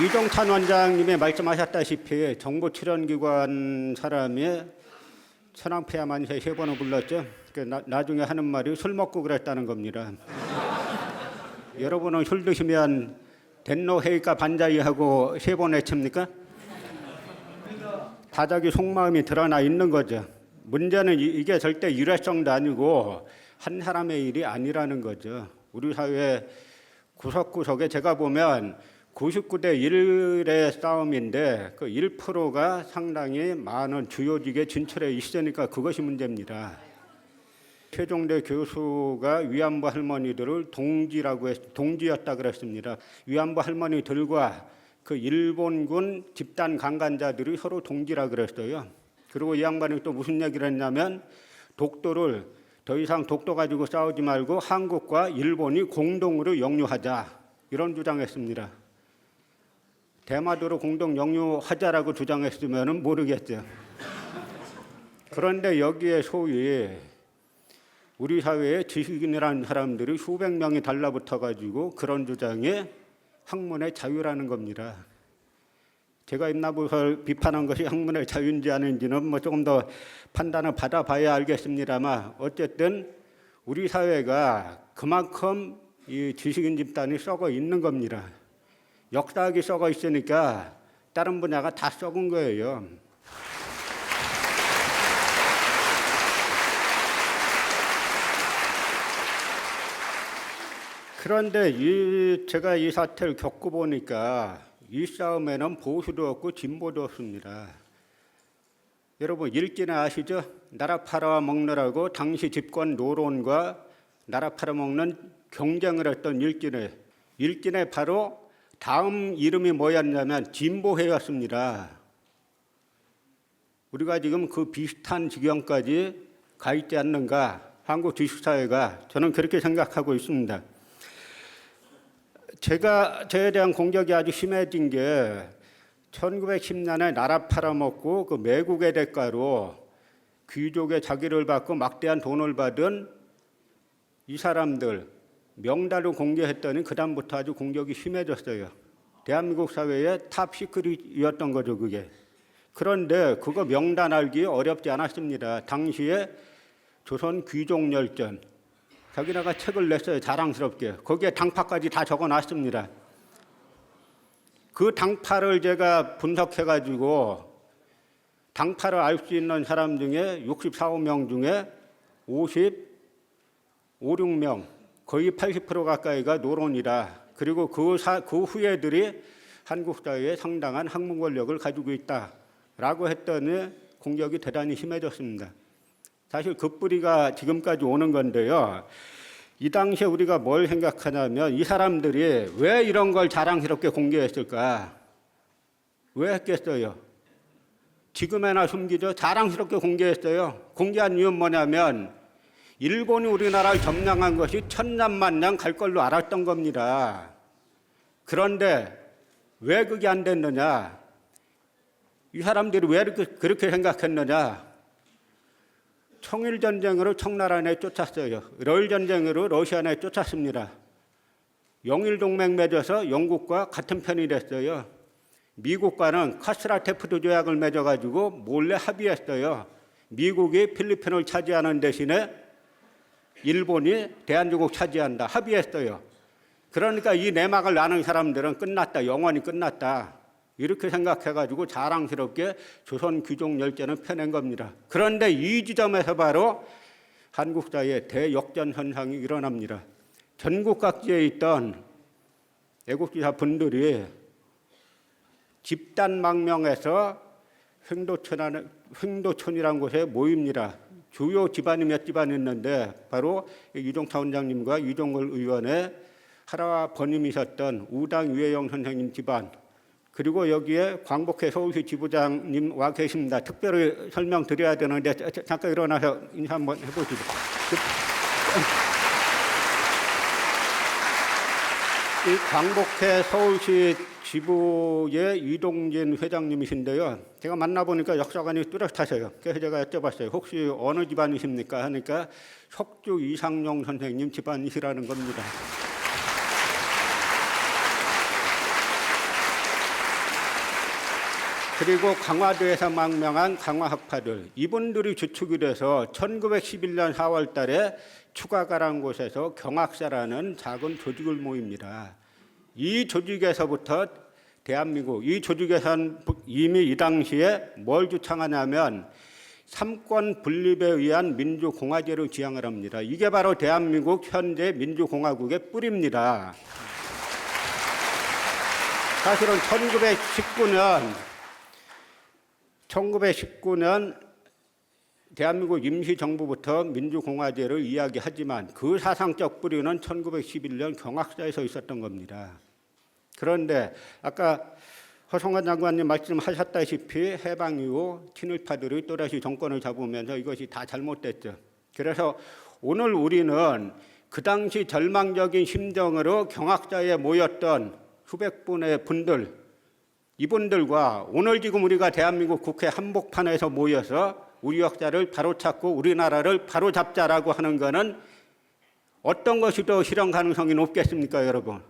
이종찬 원장님이 말씀하셨다시피 정부 출연기관 사람이 천황폐하만세 3번을 불렀죠. 나중에 하는 말이 술 먹고 그랬다는 겁니다. 여러분은 술 드시면 덴노 헤이까 반자이 하고 3번 외칩니까? 다 자기 속마음이 드러나 있는 거죠. 문제는 이게 절대 일회성도 아니고 한 사람의 일이 아니라는 거죠. 우리 사회 구석구석에 제가 보면 99대 1의 싸움인데 그 1%가 상당히 많은 주요직에 진출해 있으니까 그것이 문제입니다. 최종대 교수가 위안부 할머니들을 동지였다 그랬습니다. 위안부 할머니들과 그 일본군 집단 강간자들이 서로 동지라 그랬어요. 그리고 이 양반이 또 무슨 얘기를 했냐면 독도를 더 이상 독도 가지고 싸우지 말고 한국과 일본이 공동으로 영유하자 이런 주장했습니다. 대마도로 공동 영유하자라고 주장했으면 모르겠죠. 그런데 여기에 소위 우리 사회에 지식인이라는 사람들이 수백 명이 달라붙어가지고 그런 주장에 학문의 자유라는 겁니다. 제가 임나부설 비판한 것이 학문의 자유인지 아닌지는 조금 더 판단을 받아봐야 알겠습니다만 어쨌든 우리 사회가 그만큼 이 지식인 집단이 썩어 있는 겁니다. 역사학이 썩어 있으니까 다른 분야가 다 썩은 거예요. 그런데 제가 이 사태를 겪어보니까 이 싸움에는 보수도 없고 진보도 없습니다. 여러분 일진에 아시죠? 나라 팔아먹느라고 당시 집권 노론과 나라 팔아먹는 경쟁을 했던 일진에 바로 다음 이름이 뭐였냐면 진보회였습니다. 우리가 지금 그 비슷한 지경까지 가 있지 않는가 한국 주식사회가 저는 그렇게 생각하고 있습니다. 저에 대한 공격이 아주 심해진 게 1910년에 나라 팔아먹고 그 매국의 대가로 귀족의 자기를 받고 막대한 돈을 받은 이 사람들 명단을 공개했더니 그다음부터 아주 공격이 심해졌어요. 대한민국 사회의 탑 시크릿이었던 거죠, 그게. 그런데 그거 명단 알기 어렵지 않았습니다. 당시에 조선 귀족열전 자기네가 책을 냈어요, 자랑스럽게. 거기에 당파까지 다 적어놨습니다. 그 당파를 제가 분석해가지고 당파를 알 수 있는 사람 중에 64명 중에 56명 거의 80% 가까이가 노론이다. 그리고 그 후예들이 한국 사회에 상당한 학문 권력을 가지고 있다라고 했더니 공격이 대단히 심해졌습니다. 사실 그 뿌리가 지금까지 오는 건데요. 이 당시에 우리가 뭘 생각하냐면 이 사람들이 왜 이런 걸 자랑스럽게 공개했을까? 왜 했겠어요? 지금에나 숨기죠. 자랑스럽게 공개했어요. 공개한 이유는 뭐냐면 일본이 우리나라를 점령한 것이 천년만년 갈 걸로 알았던 겁니다. 그런데 왜 그게 안 됐느냐? 이 사람들이 왜 그렇게 생각했느냐? 청일전쟁으로 청나라 내쫓았어요. 러일전쟁으로 러시아 내쫓았습니다. 영일동맹 맺어서 영국과 같은 편이 됐어요. 미국과는 카스라테프트 조약을 맺어가지고 몰래 합의했어요. 미국이 필리핀을 차지하는 대신에 일본이 대한민국 차지한다. 합의했어요. 그러니까 이 내막을 아는 사람들은 끝났다. 영원히 끝났다. 이렇게 생각해가지고 자랑스럽게 조선 귀족 열전을 펴낸 겁니다. 그런데 이 지점에서 바로 한국사회에 대역전 현상이 일어납니다. 전국 각지에 있던 애국지사 분들이 집단 망명해서 횡도촌이라는 곳에 모입니다. 주요 집안이 몇 집안 있는데 바로 유종차 원장님과 유종걸 의원의 하라와 번임이셨던 우당 유해영 선생님 집안, 그리고 여기에 광복회 서울시 지부장님 와 계십니다. 특별히 설명드려야 되는데 잠깐 일어나서 인사 한번 해보시죠. 이 광복회 서울시 지부의 이동진 회장님이신데요. 제가 만나보니까 역사관이 뚜렷하세요. 그래서 제가 여쭤봤어요. 혹시 어느 집안이십니까? 하니까 석주 이상용 선생님 집안이시라는 겁니다. 그리고 강화도에서 망명한 강화학파들, 이분들이 주축이 돼서 1911년 4월 달에 추가가라는 곳에서 경학사라는 작은 조직을 모입니다. 이 조직에서부터 대한민국, 이 조직에서는 이미 이 당시에 뭘 주창하냐면 삼권 분립에 의한 민주공화제를 지향을 합니다. 이게 바로 대한민국 현재 민주공화국의 뿌리입니다. 사실은 1919년 대한민국 임시정부부터 민주공화제를 이야기하지만 그 사상적 뿌리는 1911년 경학사에서 있었던 겁니다. 그런데 아까 허성환 장관님 말씀하셨다시피 해방 이후 친일파들이 또다시 정권을 잡으면서 이것이 다 잘못됐죠. 그래서 오늘 우리는 그 당시 절망적인 심정으로 경학사에 모였던 수백 분의 분들, 이분들과 오늘 지금 우리가 대한민국 국회 한복판에서 모여서 우리 역사를 바로찾고 우리나라를 바로잡자라고 하는 것은 어떤 것이 더 실현 가능성이 높겠습니까, 여러분?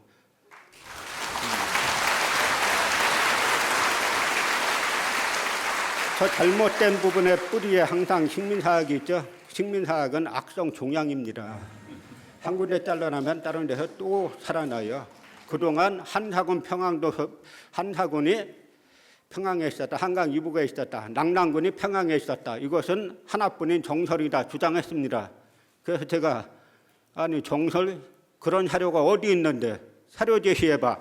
저 잘못된 부분의 뿌리에 항상 식민사학이 있죠. 식민사학은 악성 종양입니다. 한 군데 잘라나면 다른 데서 또 살아나요. 그동안 한사군 한사군이 평양에 있었다, 한강 이북에 있었다, 낙랑군이 평양에 있었다. 이것은 하나뿐인 정설이다 주장했습니다. 그래서 제가 아니 정설 그런 사료가 어디 있는데 사료 제시해봐.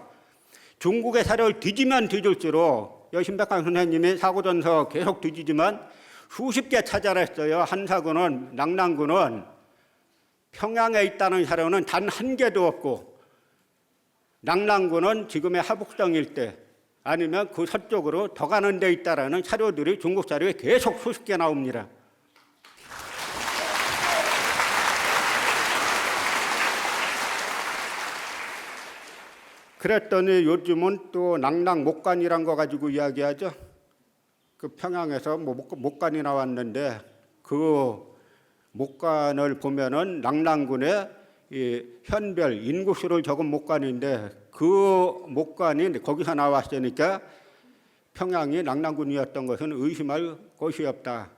중국의 사료를 뒤지면 뒤질수록 신백강 선생님이 사고전서 계속 뒤지지만 수십 개 찾아냈어요. 한사군은 낙랑군은 평양에 있다는 사료는 단 한 개도 없고 낙랑군은 지금의 하북성 일대 아니면 그 서쪽으로 더 가는 데 있다라는 사료들이 중국 사료에 계속 수십 개 나옵니다. 그랬더니 요즘은 또 낙랑 목간이란 거 가지고 이야기하죠. 그 평양에서 목간이 나왔는데 그 목간을 보면은 낙랑군의 이 현별 인구수를 적은 목간인데 그 목간이 거기서 나왔으니까 평양이 낙랑군이었던 것은 의심할 것이 없다.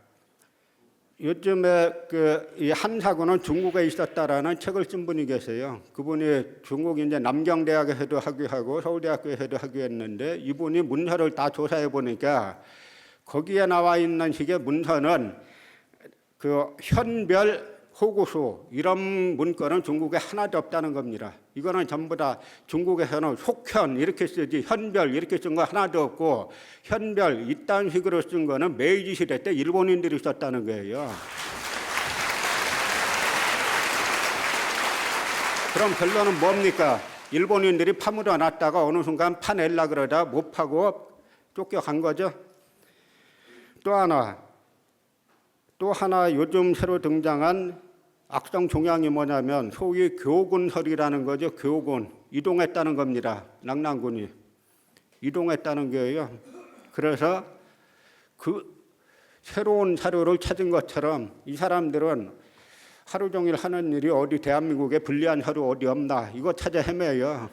요즘에 이 한사군은 중국에 있었다라는 책을 쓴 분이 계세요. 그분이 중국 이제 남경대학에서도 학위하고 서울대학교에서도 학위했는데 이분이 문서를 다 조사해 보니까 거기에 나와 있는 식의 문서는 그 현별 호구수 이런 문건은 중국에 하나도 없다는 겁니다. 이거는 전부 다 중국에서는 속현 이렇게 쓰지 현별 이렇게 쓴 거 하나도 없고 현별 이딴 식으로 쓴 거는 메이지 시대 때 일본인들이 썼다는 거예요. 그럼 결론은 뭡니까? 일본인들이 파묻어 놨다가 어느 순간 파낼라 그러다 못 파고 쫓겨간 거죠. 또 하나 요즘 새로 등장한 악성 종양이 뭐냐면 소위 교군설이라는 거죠. 교군 이동했다는 겁니다. 낙랑군이 이동했다는 거예요. 그래서 그 새로운 사료를 찾은 것처럼 이 사람들은 하루 종일 하는 일이 어디 대한민국에 불리한 사료 어디 없나 이거 찾아 헤매요.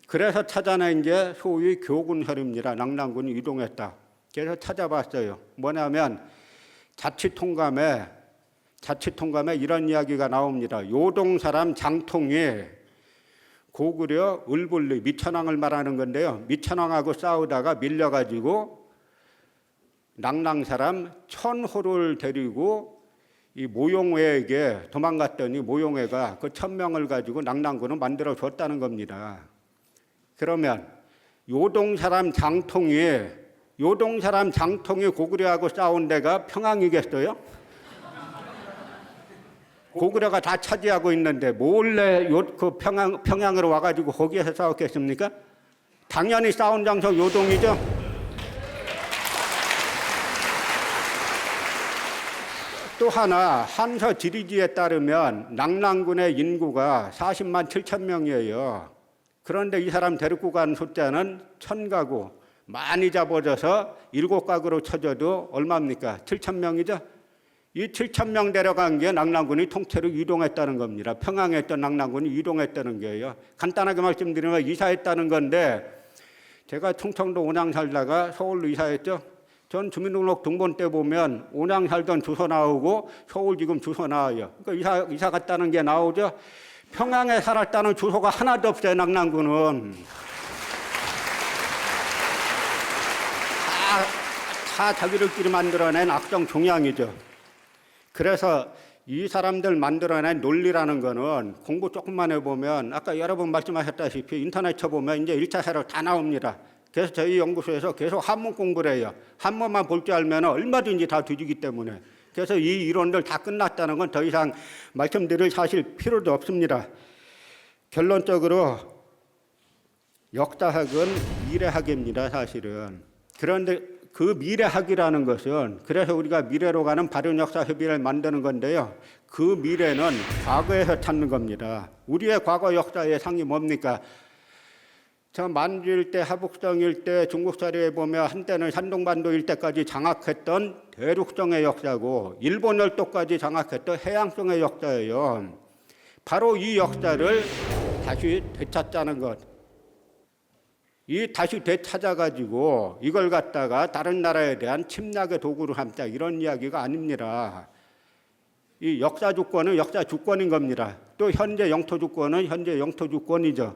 그래서 찾아낸 게 소위 교군설입니다. 낙랑군이 이동했다. 그래서 찾아봤어요. 뭐냐면 자치통감에 이런 이야기가 나옵니다. 요동 사람 장통이 고구려 을불리 미천왕을 말하는 건데요. 미천왕하고 싸우다가 밀려가지고 낙랑 사람 천호를 데리고 이 모용회에게 도망갔더니 모용회가 그 1000명을 가지고 낙랑군을 만들어 줬다는 겁니다. 그러면 요동 사람 장통이 고구려하고 싸운 데가 평양이겠어요? 고구려가 다 차지하고 있는데 몰래 그 평양으로 와가지고 거기에서 싸웠겠습니까? 당연히 싸운 장소 요동이죠. 또 하나 한서 지리지에 따르면 낙랑군의 인구가 40만 7천 명이에요. 그런데 이 사람 데리고 간 숫자는 1000가구, 많이 잡아져서 7가구로 쳐져도 얼마입니까? 7천 명이죠. 이 7천 명 데려간 게 낙랑군이 통째로 이동했다는 겁니다. 평양에 있던 낙랑군이 이동했다는 거예요. 간단하게 말씀드리면 이사했다는 건데 제가 충청도 온양 살다가 서울로 이사했죠. 전 주민등록 등본 때 보면 온양 살던 주소 나오고 서울 지금 주소 나와요. 그러니까 이사 갔다는 게 나오죠. 평양에 살았다는 주소가 하나도 없어요. 낙랑군은 다 자기들끼리 만들어낸 악성 종양이죠. 그래서 이 사람들 만들어낸 논리라는 거는 공부 조금만 해보면 아까 여러 번 말씀하셨다시피 인터넷 쳐보면 이제 1차 세력 다 나옵니다. 그래서 저희 연구소에서 계속 한문 공부를 해요. 한문만 볼 줄 알면 얼마든지 다 뒤지기 때문에. 그래서 이 이론들 다 끝났다는 건 더 이상 말씀드릴 사실 필요도 없습니다. 결론적으로 역사학은 미래학입니다, 사실은. 그런데 그 미래학이라는 것은 그래서 우리가 미래로 가는 발현역사협의를 만드는 건데요. 그 미래는 과거에서 찾는 겁니다. 우리의 과거 역사의 상이 뭡니까? 저 만주 일대, 하북성 일대, 중국 사료에 보면 한때는 산동반도 일대까지 장악했던 대륙성의 역사고 일본 열도까지 장악했던 해양성의 역사예요. 바로 이 역사를 다시 되찾자는 것. 이 다시 되찾아가지고 이걸 갖다가 다른 나라에 대한 침략의 도구로 삼자 이런 이야기가 아닙니다. 이 역사 주권은 역사 주권인 겁니다. 또 현재 영토 주권은 현재 영토 주권이죠.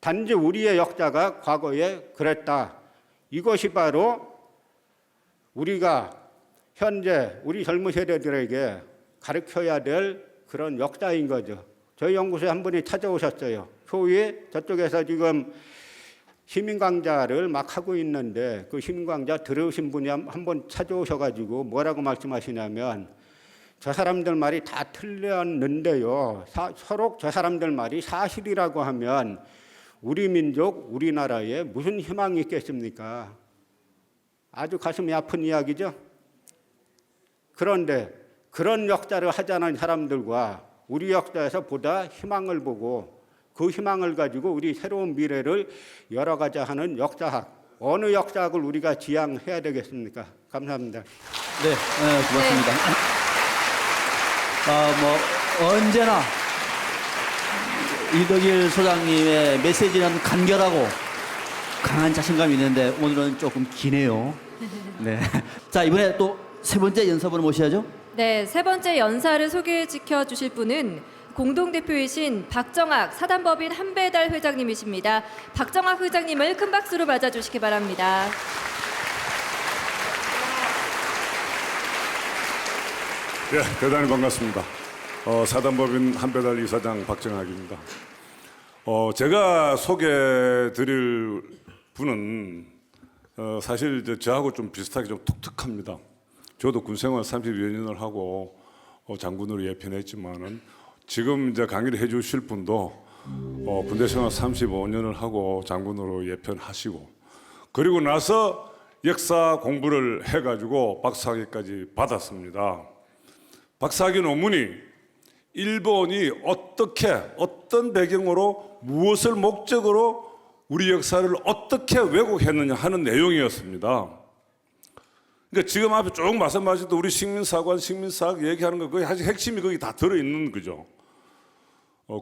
단지 우리의 역사가 과거에 그랬다. 이것이 바로 우리가 현재 우리 젊은 세대들에게 가르쳐야 될 그런 역사인 거죠. 저희 연구소에 한 분이 찾아오셨어요. 소위 저쪽에서 지금 시민강좌를 막 하고 있는데 그 시민강좌 들으신 분이 한 번 찾아오셔가지고 뭐라고 말씀하시냐면 저 사람들 말이 다 틀렸는데요. 서로 저 사람들 말이 사실이라고 하면 우리 민족, 우리나라에 무슨 희망이 있겠습니까? 아주 가슴이 아픈 이야기죠. 그런데 그런 역사를 하자는 사람들과 우리 역사에서 보다 희망을 보고 그 희망을 가지고 우리 새로운 미래를 열어가자 하는 역사학. 어느 역사학을 우리가 지향해야 되겠습니까? 감사합니다. 네, 고맙습니다. 언제나 이덕일 소장님의 메시지는 간결하고 강한 자신감이 있는데 오늘은 조금 기네요. 네. 자, 이번에 또 세 번째 연사분을 모셔야죠. 네, 세 번째 연사를 소개시켜 주실 분은 공동대표이신 박정학 사단법인 한배달 회장님이십니다. 박정학 회장님을 큰 박수로 맞아주시기 바랍니다. 네, 대단히 반갑습니다. 사단법인 한배달 이사장 박정학입니다. 제가 소개드릴 분은 사실 저하고 좀 비슷하게 좀 독특합니다. 저도 군생활 32여 년을 하고 장군으로 예편했지만은 지금 이제 강의를 해주실 분도 군대생활 35년을 하고 장군으로 예편하시고 그리고 나서 역사 공부를 해가지고 박사학위까지 받았습니다. 박사학위 논문이 일본이 어떤 배경으로 무엇을 목적으로 우리 역사를 어떻게 왜곡했느냐 하는 내용이었습니다. 그러니까 지금 앞에 쭉 말씀하셨던 우리 식민사관, 식민사학 얘기하는 거 거의 사실 핵심이 거기 다 들어있는 거죠.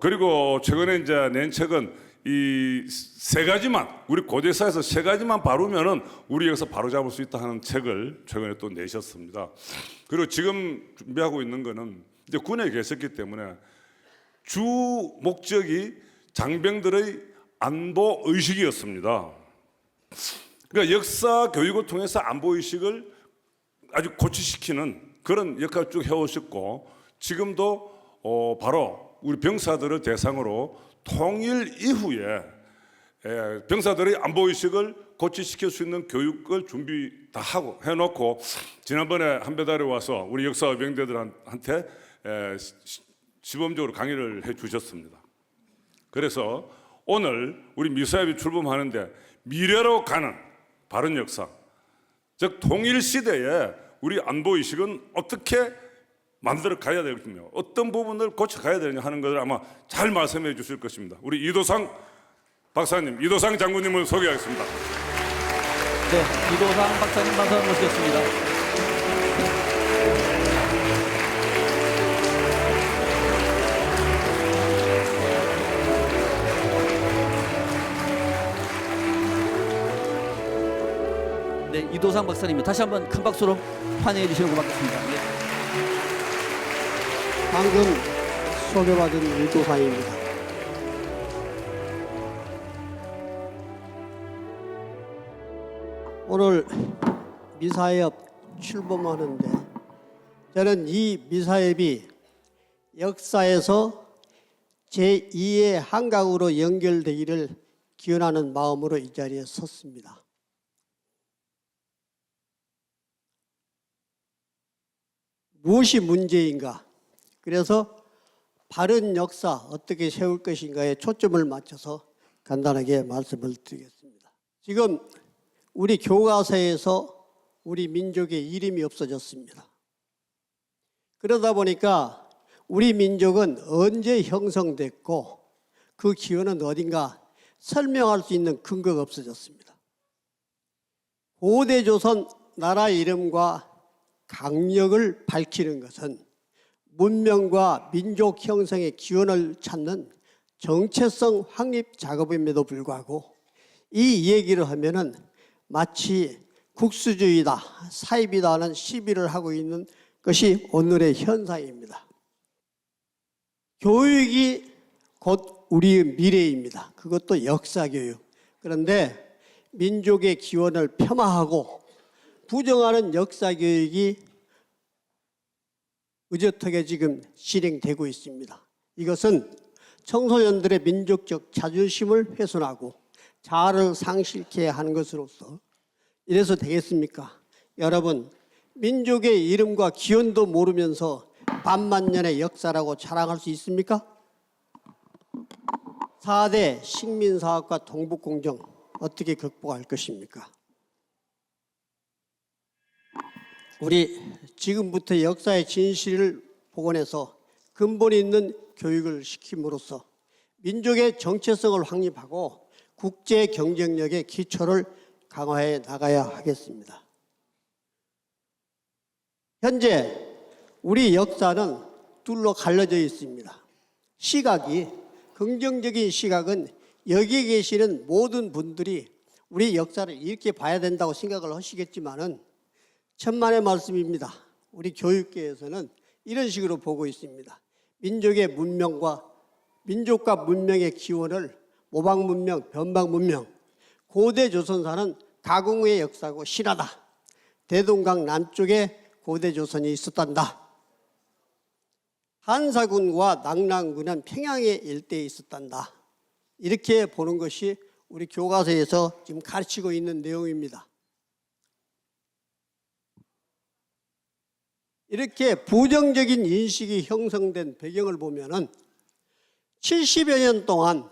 그리고 최근에 이제 낸 책은 이 세 가지만 우리 고대사에서 세 가지만 바르면은 우리 역사 바로 잡을 수 있다 하는 책을 최근에 또 내셨습니다. 그리고 지금 준비하고 있는 거는 이제 군에 계셨기 때문에 주 목적이 장병들의 안보 의식이었습니다. 그러니까 역사 교육을 통해서 안보 의식을 아주 고취시키는 그런 역할을 쭉 해오셨고 지금도 바로 우리 병사들을 대상으로 통일 이후에 병사들의 안보의식을 고취시킬 수 있는 교육을 준비 다 하고 해놓고 지난번에 한배달에 와서 우리 역사병대들한테 시범적으로 강의를 해주셨습니다. 그래서 오늘 우리 미사협이 출범하는데 미래로 가는 바른 역사, 즉 통일 시대에 우리 안보의식은 어떻게 만들어 가야 되겠며 어떤 부분을 고쳐 가야 되느냐 하는 것을 아마 잘 말씀해 주실 것입니다. 우리 이도상 박사님, 이도상 장군님을 소개하겠습니다. 네, 이도상 박사님 말씀 모시겠습니다. 네, 이도상 박사님 다시 한번 큰 박수로 환영해 주시면 고맙겠습니다. 예. 방금 소개받은 이도상입니다. 오늘 미사협 출범하는데 저는 이 미사협이 역사에서 제2의 한강으로 연결되기를 기원하는 마음으로 이 자리에 섰습니다. 무엇이 문제인가? 그래서 바른 역사 어떻게 세울 것인가에 초점을 맞춰서 간단하게 말씀을 드리겠습니다. 지금 우리 교과서에서 우리 민족의 이름이 없어졌습니다. 그러다 보니까 우리 민족은 언제 형성됐고 그 기원은 어딘가 설명할 수 있는 근거가 없어졌습니다. 고대 조선 나라 이름과 강력을 밝히는 것은 문명과 민족 형성의 기원을 찾는 정체성 확립 작업임에도 불구하고 이 얘기를 하면은 마치 국수주의다, 사입이다 하는 시비를 하고 있는 것이 오늘의 현상입니다. 교육이 곧 우리의 미래입니다. 그것도 역사교육. 그런데 민족의 기원을 폄하하고 부정하는 역사교육이 의젓하게 지금 실행되고 있습니다. 이것은 청소년들의 민족적 자존심을 훼손하고 자아를 상실케 하는 것으로서 이래서 되겠습니까? 여러분, 민족의 이름과 기원도 모르면서 반만년의 역사라고 자랑할 수 있습니까? 4대 식민사학과 동북공정 어떻게 극복할 것입니까? 우리 지금부터 역사의 진실을 복원해서 근본 있는 교육을 시킴으로써 민족의 정체성을 확립하고 국제 경쟁력의 기초를 강화해 나가야 하겠습니다. 현재 우리 역사는 둘로 갈라져 있습니다. 시각이, 긍정적인 시각은 여기 계시는 모든 분들이 우리 역사를 이렇게 봐야 된다고 생각을 하시겠지만은 천만의 말씀입니다. 우리 교육계에서는 이런 식으로 보고 있습니다. 민족의 문명과 민족과 문명의 기원을 모방문명, 변방문명, 고대 조선사는 가공의 역사고 신화다. 대동강 남쪽에 고대 조선이 있었단다. 한사군과 낙랑군은 평양의 일대에 있었단다. 이렇게 보는 것이 우리 교과서에서 지금 가르치고 있는 내용입니다. 이렇게 부정적인 인식이 형성된 배경을 보면은 70여 년 동안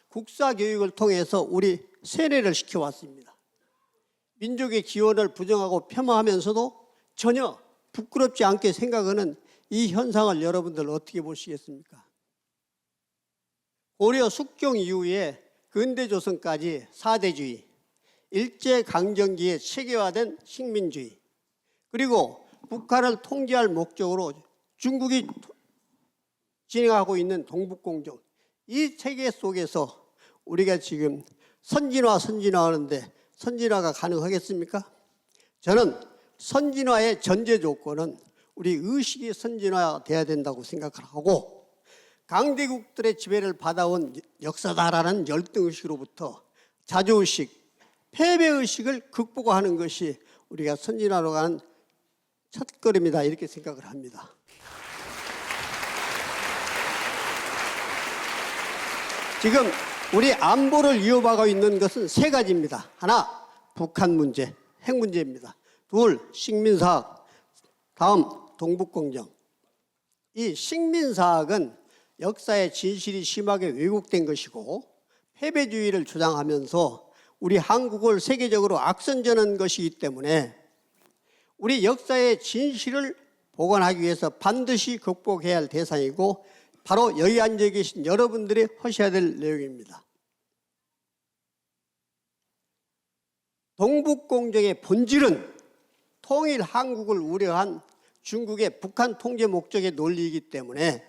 국사교육을 통해서 우리 세뇌를 시켜왔습니다. 민족의 기원을 부정하고 폄하하면서도 전혀 부끄럽지 않게 생각하는 이 현상을 여러분들 어떻게 보시겠습니까? 고려 숙종 이후에 근대조선까지 사대주의, 일제강점기에 체계화된 식민주의, 그리고 북한을 통제할 목적으로 중국이 진행하고 있는 동북공정, 이 체계 속에서 우리가 지금 선진화하는데 선진화가 가능하겠습니까? 저는 선진화의 전제 조건은 우리 의식이 선진화돼야 된다고 생각을 하고 강대국들의 지배를 받아온 역사다라는 열등의식으로부터 자주의식, 패배의식을 극복하는 것이 우리가 선진화로 가는 첫걸음이다 이렇게 생각을 합니다. 지금 우리 안보를 위협하고 있는 것은 세 가지입니다. 하나, 북한 문제, 핵 문제입니다. 둘, 식민사학, 다음 동북공정. 이 식민사학은 역사의 진실이 심하게 왜곡된 것이고 패배주의를 주장하면서 우리 한국을 세계적으로 악선전한 것이기 때문에 우리 역사의 진실을 복원하기 위해서 반드시 극복해야 할 대상이고 바로 여기 앉아 계신 여러분들이 하셔야 될 내용입니다. 동북공정의 본질은 통일 한국을 우려한 중국의 북한 통제 목적의 논리이기 때문에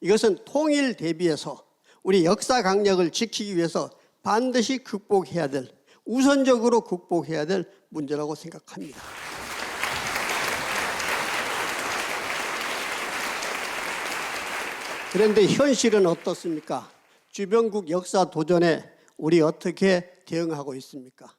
이것은 통일 대비해서 우리 역사 강력을 지키기 위해서 반드시 극복해야 될, 우선적으로 극복해야 될 문제라고 생각합니다. 그런데 현실은 어떻습니까? 주변국 역사 도전에 우리 어떻게 대응하고 있습니까?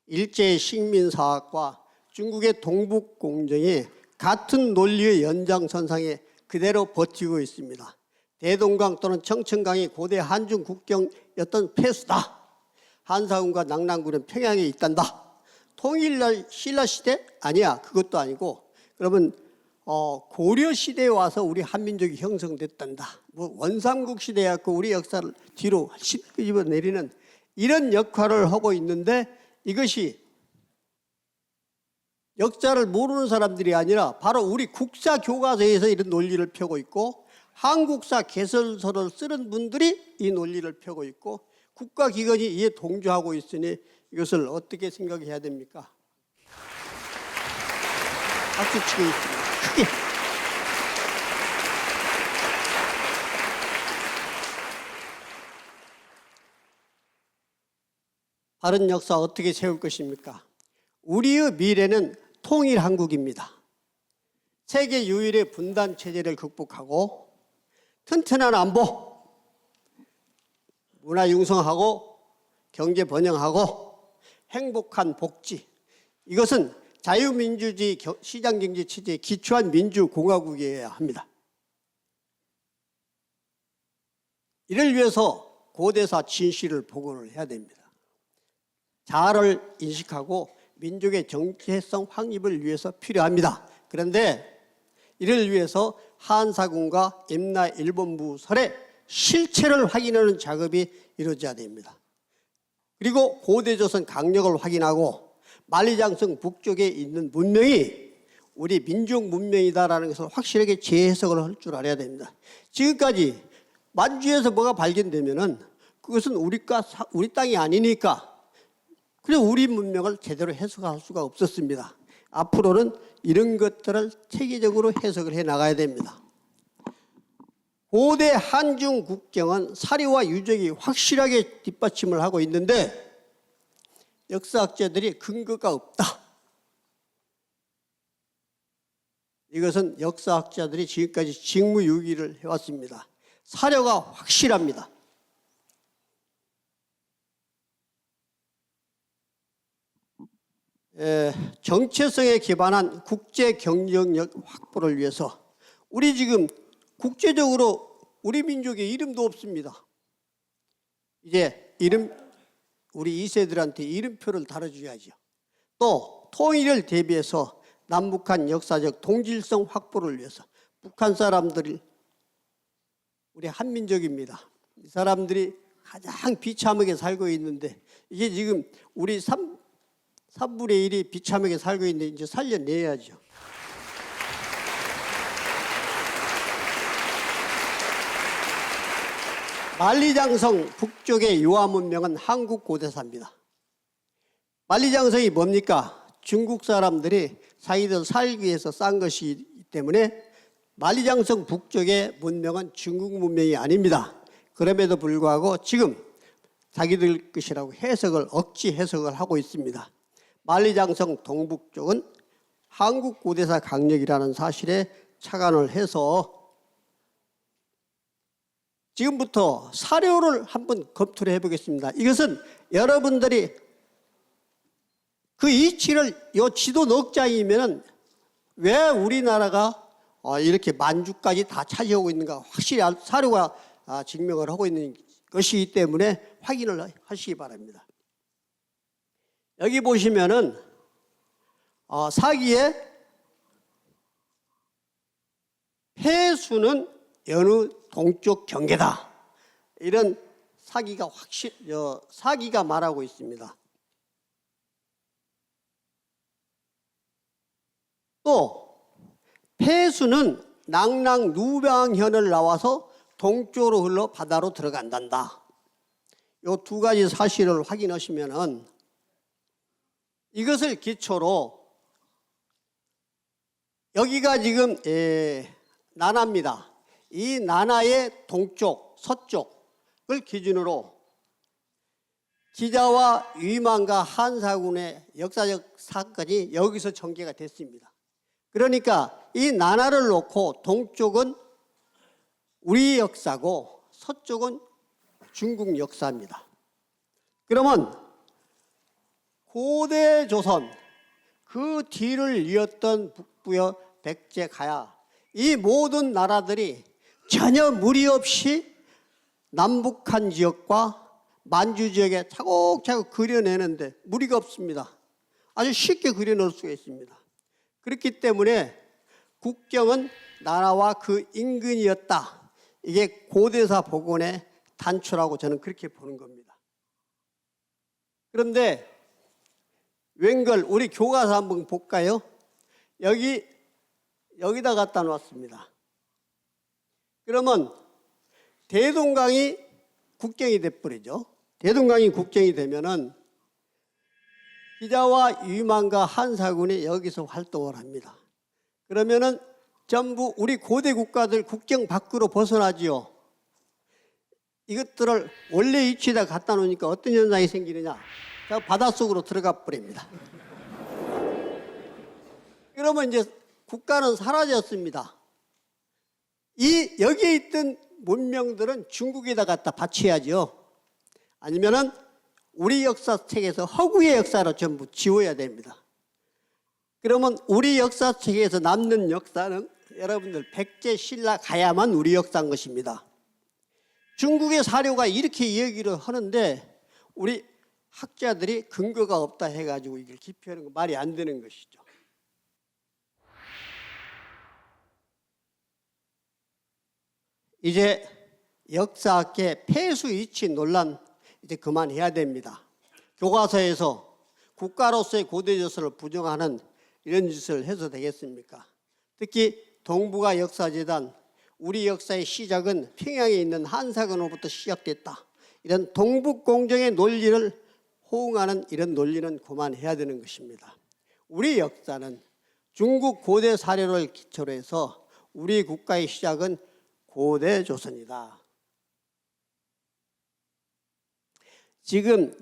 일제의 식민사학과 중국의 동북공정이 같은 논리의 연장선상에 그대로 버티고 있습니다. 대동강 또는 청천강이 고대 한중 국경이었던 폐수다. 한사군과 낙랑군은 평양에 있단다. 통일날 신라시대? 아니야. 그것도 아니고 그러면 고려시대에 와서 우리 한민족이 형성됐단다. 뭐 원삼국 시대였고 우리 역사를 뒤로 끄집어 내리는 이런 역할을 하고 있는데 이것이 역사를 모르는 사람들이 아니라 바로 우리 국사 교과서에서 이런 논리를 펴고 있고 한국사 개설서를 쓰는 분들이 이 논리를 펴고 있고 국가기관이 이에 동조하고 있으니 이것을 어떻게 생각해야 됩니까? 박수 치고 있습니다. 크게. 바른 역사 어떻게 세울 것입니까? 우리의 미래는 통일 한국입니다. 세계 유일의 분단 체제를 극복하고 튼튼한 안보, 문화 융성하고 경제 번영하고 행복한 복지, 이것은 자유민주주의 시장경제 체제에 기초한 민주공화국이어야 합니다. 이를 위해서 고대사 진실을 복원을 해야 됩니다. 자아를 인식하고 민족의 정체성 확립을 위해서 필요합니다. 그런데 이를 위해서 한사군과 임나 일본부설의 실체를 확인하는 작업이 이루어져야 됩니다. 그리고 고대조선 강력을 확인하고 만리장성 북쪽에 있는 문명이 우리 민족 문명이다라는 것을 확실하게 재해석을 할 줄 알아야 됩니다. 지금까지 만주에서 뭐가 발견되면은 그것은 우리 땅이 아니니까 그래서 우리 문명을 제대로 해석할 수가 없었습니다. 앞으로는 이런 것들을 체계적으로 해석을 해 나가야 됩니다. 고대 한중 국경은 사리와 유적이 확실하게 뒷받침을 하고 있는데 역사학자들이 근거가 없다. 이것은 역사학자들이 지금까지 직무유기를 해왔습니다. 사료가 확실합니다. 정체성에 기반한 국제 경쟁력 확보를 위해서 우리 지금 국제적으로 우리 민족의 이름도 없습니다. 이제 우리 2세들한테 이름표를 달아줘야죠. 또 통일을 대비해서 남북한 역사적 동질성 확보를 위해서 북한 사람들이 우리 한민족입니다. 이 사람들이 가장 비참하게 살고 있는데 이게 지금 우리 3분의 1이 비참하게 살고 있는데 이제 살려내야죠. 만리장성 북쪽의 유화 문명은 한국 고대사입니다. 만리장성이 뭡니까? 중국 사람들이 자기들 살기 위해서 싼 것이기 때문에 만리장성 북쪽의 문명은 중국 문명이 아닙니다. 그럼에도 불구하고 지금 자기들 것이라고 억지 해석을 하고 있습니다. 만리장성 동북쪽은 한국 고대사 강력이라는 사실에 착안을 해서 지금부터 사료를 한번 검토를 해보겠습니다. 이것은 여러분들이 그 이치를 이 지도 넉 장이면 왜 우리나라가 이렇게 만주까지 다 차지하고 있는가 확실히 사료가 증명을 하고 있는 것이기 때문에 확인을 하시기 바랍니다. 여기 보시면은 사기의 폐수는 여느 동쪽 경계다. 이런 사기가 말하고 있습니다. 또 폐수는 낭랑 누방현을 나와서 동쪽으로 흘러 바다로 들어간단다. 이 두 가지 사실을 확인하시면은 이것을 기초로 여기가 지금 나나입니다. 이 나나의 동쪽, 서쪽을 기준으로 기자와 위만과 한사군의 역사적 사건이 여기서 전개가 됐습니다. 그러니까 이 나나를 놓고 동쪽은 우리 역사고 서쪽은 중국 역사입니다. 그러면 고대 조선, 그 뒤를 이었던 북부여, 백제, 가야, 이 모든 나라들이 전혀 무리 없이 남북한 지역과 만주 지역에 차곡차곡 그려내는데 무리가 없습니다. 아주 쉽게 그려놓을 수가 있습니다. 그렇기 때문에 국경은 나라와 그 인근이었다. 이게 고대사 복원의 단초라고 저는 그렇게 보는 겁니다. 그런데 웬걸 우리 교과서 한번 볼까요? 여기다 갖다 놨습니다. 그러면 대동강이 국경이 돼버리죠. 대동강이 국경이 되면은 기자와 유만과 한사군이 여기서 활동을 합니다. 그러면은 전부 우리 고대 국가들 국경 밖으로 벗어나지요. 이것들을 원래 위치에다 갖다 놓으니까 어떤 현상이 생기느냐? 바닷속으로 들어가 버립니다. 그러면 이제 국가는 사라졌습니다. 여기에 있던 문명들은 중국에다 갖다 바쳐야죠. 아니면은 우리 역사책에서 허구의 역사로 전부 지워야 됩니다. 그러면 우리 역사책에서 남는 역사는 여러분들 백제, 신라, 가야만 우리 역사인 것입니다. 중국의 사료가 이렇게 이야기를 하는데 우리 학자들이 근거가 없다 해가지고 이걸 기피하는 거 말이 안 되는 것이죠. 이제 역사학계 폐수 이치 논란 이제 그만해야 됩니다. 교과서에서 국가로서의 고대조선을 부정하는 이런 짓을 해서 되겠습니까? 특히 동북아 역사재단, 우리 역사의 시작은 평양에 있는 한사관으로부터 시작됐다. 이런 동북공정의 논리를 호응하는 이런 논리는 그만해야 되는 것입니다. 우리 역사는 중국 고대 사료를 기초로 해서 우리 국가의 시작은 고대 조선이다. 지금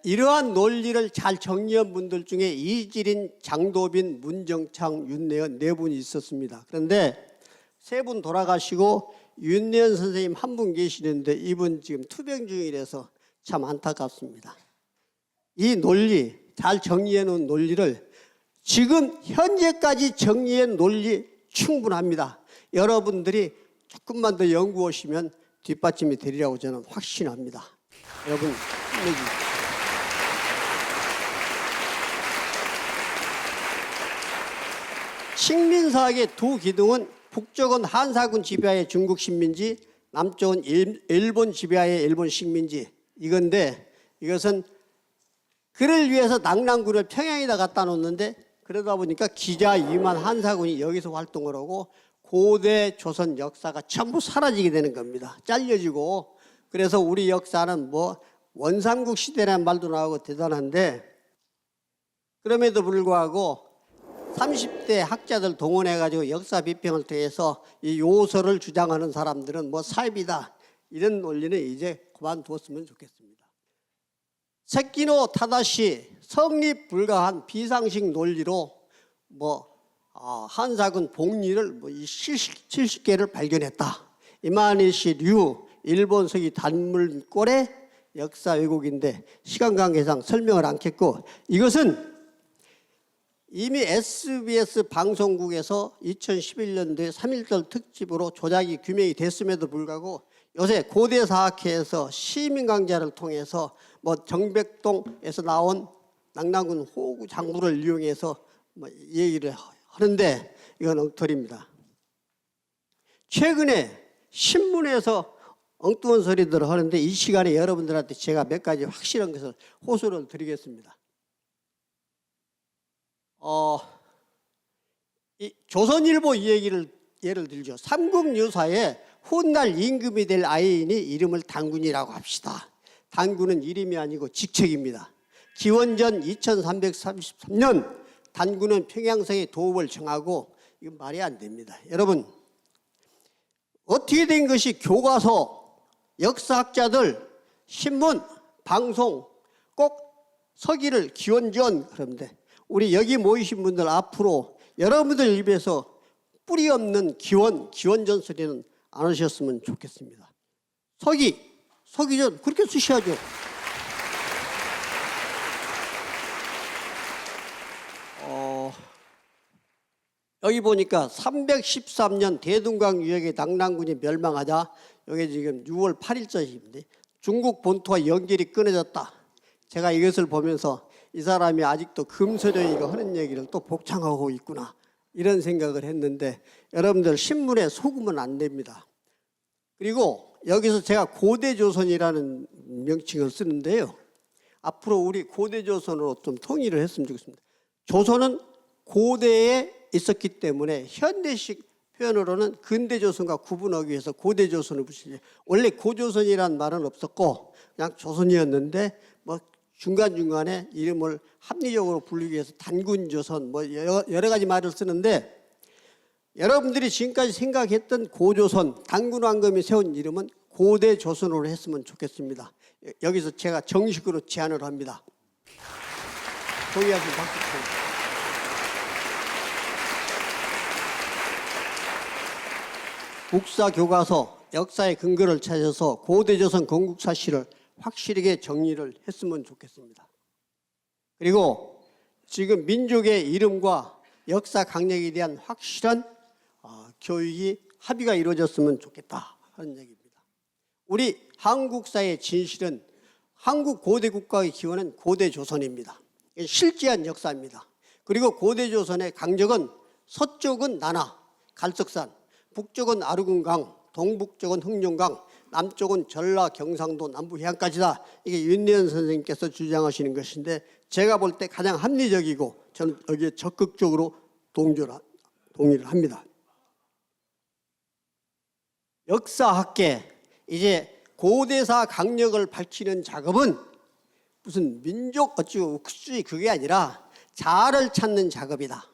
이러한 논리를 잘 정리한 분들 중에 이지린, 장도빈, 문정창, 윤내연 네 분이 있었습니다. 그런데 세 분 돌아가시고 윤내연 선생님 한 분 계시는데 이분 지금 투병 중이라서 참 안타깝습니다. 이 논리, 잘 정리해 놓은 논리를 지금 현재까지 정리해 놓은 논리 충분합니다. 여러분들이 조금만 더 연구하시면 뒷받침이 되리라고 저는 확신합니다. 여러분 힘내주십시오. 식민사학의 두 기둥은 북쪽은 한사군 지배하에 중국 식민지, 남쪽은 일본 지배하에 일본 식민지 이건데 이것은 그를 위해서 낙랑군을 평양에다 갖다 놓는데 그러다 보니까 기자, 이만, 한사군이 여기서 활동을 하고 고대 조선 역사가 전부 사라지게 되는 겁니다. 잘려지고 그래서 우리 역사는 뭐 원삼국 시대라는 말도 나오고 대단한데 그럼에도 불구하고 30대 학자들 동원해가지고 역사 비평을 통해서 이 요소를 주장하는 사람들은 뭐 사입이다 이런 논리는 이제 그만두었으면 좋겠습니다. 세키노 타다시 성립 불가한 비상식 논리로 한사군 복리를 70개를 발견했다. 이마니시 류 일본 서기 단물골의 역사 왜곡인데 시간 관계상 설명을 않겠고 이것은 이미 SBS 방송국에서 2011년도에 3.1절 특집으로 조작이 규명이 됐음에도 불구하고 요새 고대사학회에서 시민강좌를 통해서 뭐 정백동에서 나온 낙랑군 호구 장구를 이용해서 뭐 얘기를 하는데 이건 엉터리입니다. 최근에 신문에서 엉뚱한 소리들을 하는데 이 시간에 여러분들한테 제가 몇 가지 확실한 것을 호소를 드리겠습니다. 이 조선일보 이 얘기를 예를 들죠. 삼국유사에 훗날 임금이 될 아이인이 이름을 단군이라고 합시다. 단군은 이름이 아니고 직책입니다. 기원전 2333년 단군은 평양성의 도읍을 정하고 이건 말이 안 됩니다. 여러분 어떻게 된 것이 교과서, 역사학자들, 신문, 방송 꼭 서기를 기원전 그런데 우리 여기 모이신 분들 앞으로 여러분들 입에서 뿌리 없는 기원전 소리는 안 하셨으면 좋겠습니다. 서기전 그렇게 쓰셔야죠. 여기 보니까 313년 대동강 유역의 낙랑군이 멸망하자 여기 지금 6월 8일자인데 중국 본토와 연결이 끊어졌다. 제가 이것을 보면서 이 사람이 아직도 금서령이고 하는 얘기를 또 복창하고 있구나 이런 생각을 했는데 여러분들 신문에 속으면 안 됩니다. 그리고 여기서 제가 고대조선이라는 명칭을 쓰는데요. 앞으로 우리 고대조선으로 좀 통일을 했으면 좋겠습니다. 조선은 고대에 있었기 때문에 현대식 표현으로는 근대조선과 구분하기 위해서 고대조선을 붙이죠. 원래 고조선이라는 말은 없었고 그냥 조선이었는데 뭐 중간중간에 이름을 합리적으로 부르기 위해서 단군조선 뭐 여러 가지 말을 쓰는데 여러분들이 지금까지 생각했던 고조선 단군왕금이 세운 이름은 고대조선으로 했으면 좋겠습니다. 여기서 제가 정식으로 제안을 합니다. 동의하시면 박수 주세요. 국사교과서, 역사의 근거를 찾아서 고대조선 건국사실을 확실하게 정리를 했으면 좋겠습니다. 그리고 지금 민족의 이름과 역사 강력에 대한 확실한 교육이 합의가 이루어졌으면 좋겠다 하는 얘기입니다. 우리 한국사의 진실은 한국 고대 국가의 기원은 고대조선입니다. 실제한 역사입니다. 그리고 고대조선의 강적은 서쪽은 나나, 갈석산, 북쪽은 아르군강, 동북쪽은 흥룡강, 남쪽은 전라, 경상도, 남부 해안까지다. 이게 윤리현 선생님께서 주장하시는 것인데 제가 볼 때 가장 합리적이고 저는 여기에 적극적으로 동의를 합니다. 역사학계, 이제 고대사 강력을 밝히는 작업은 무슨 민족 어찌고 그게 아니라 자아를 찾는 작업이다.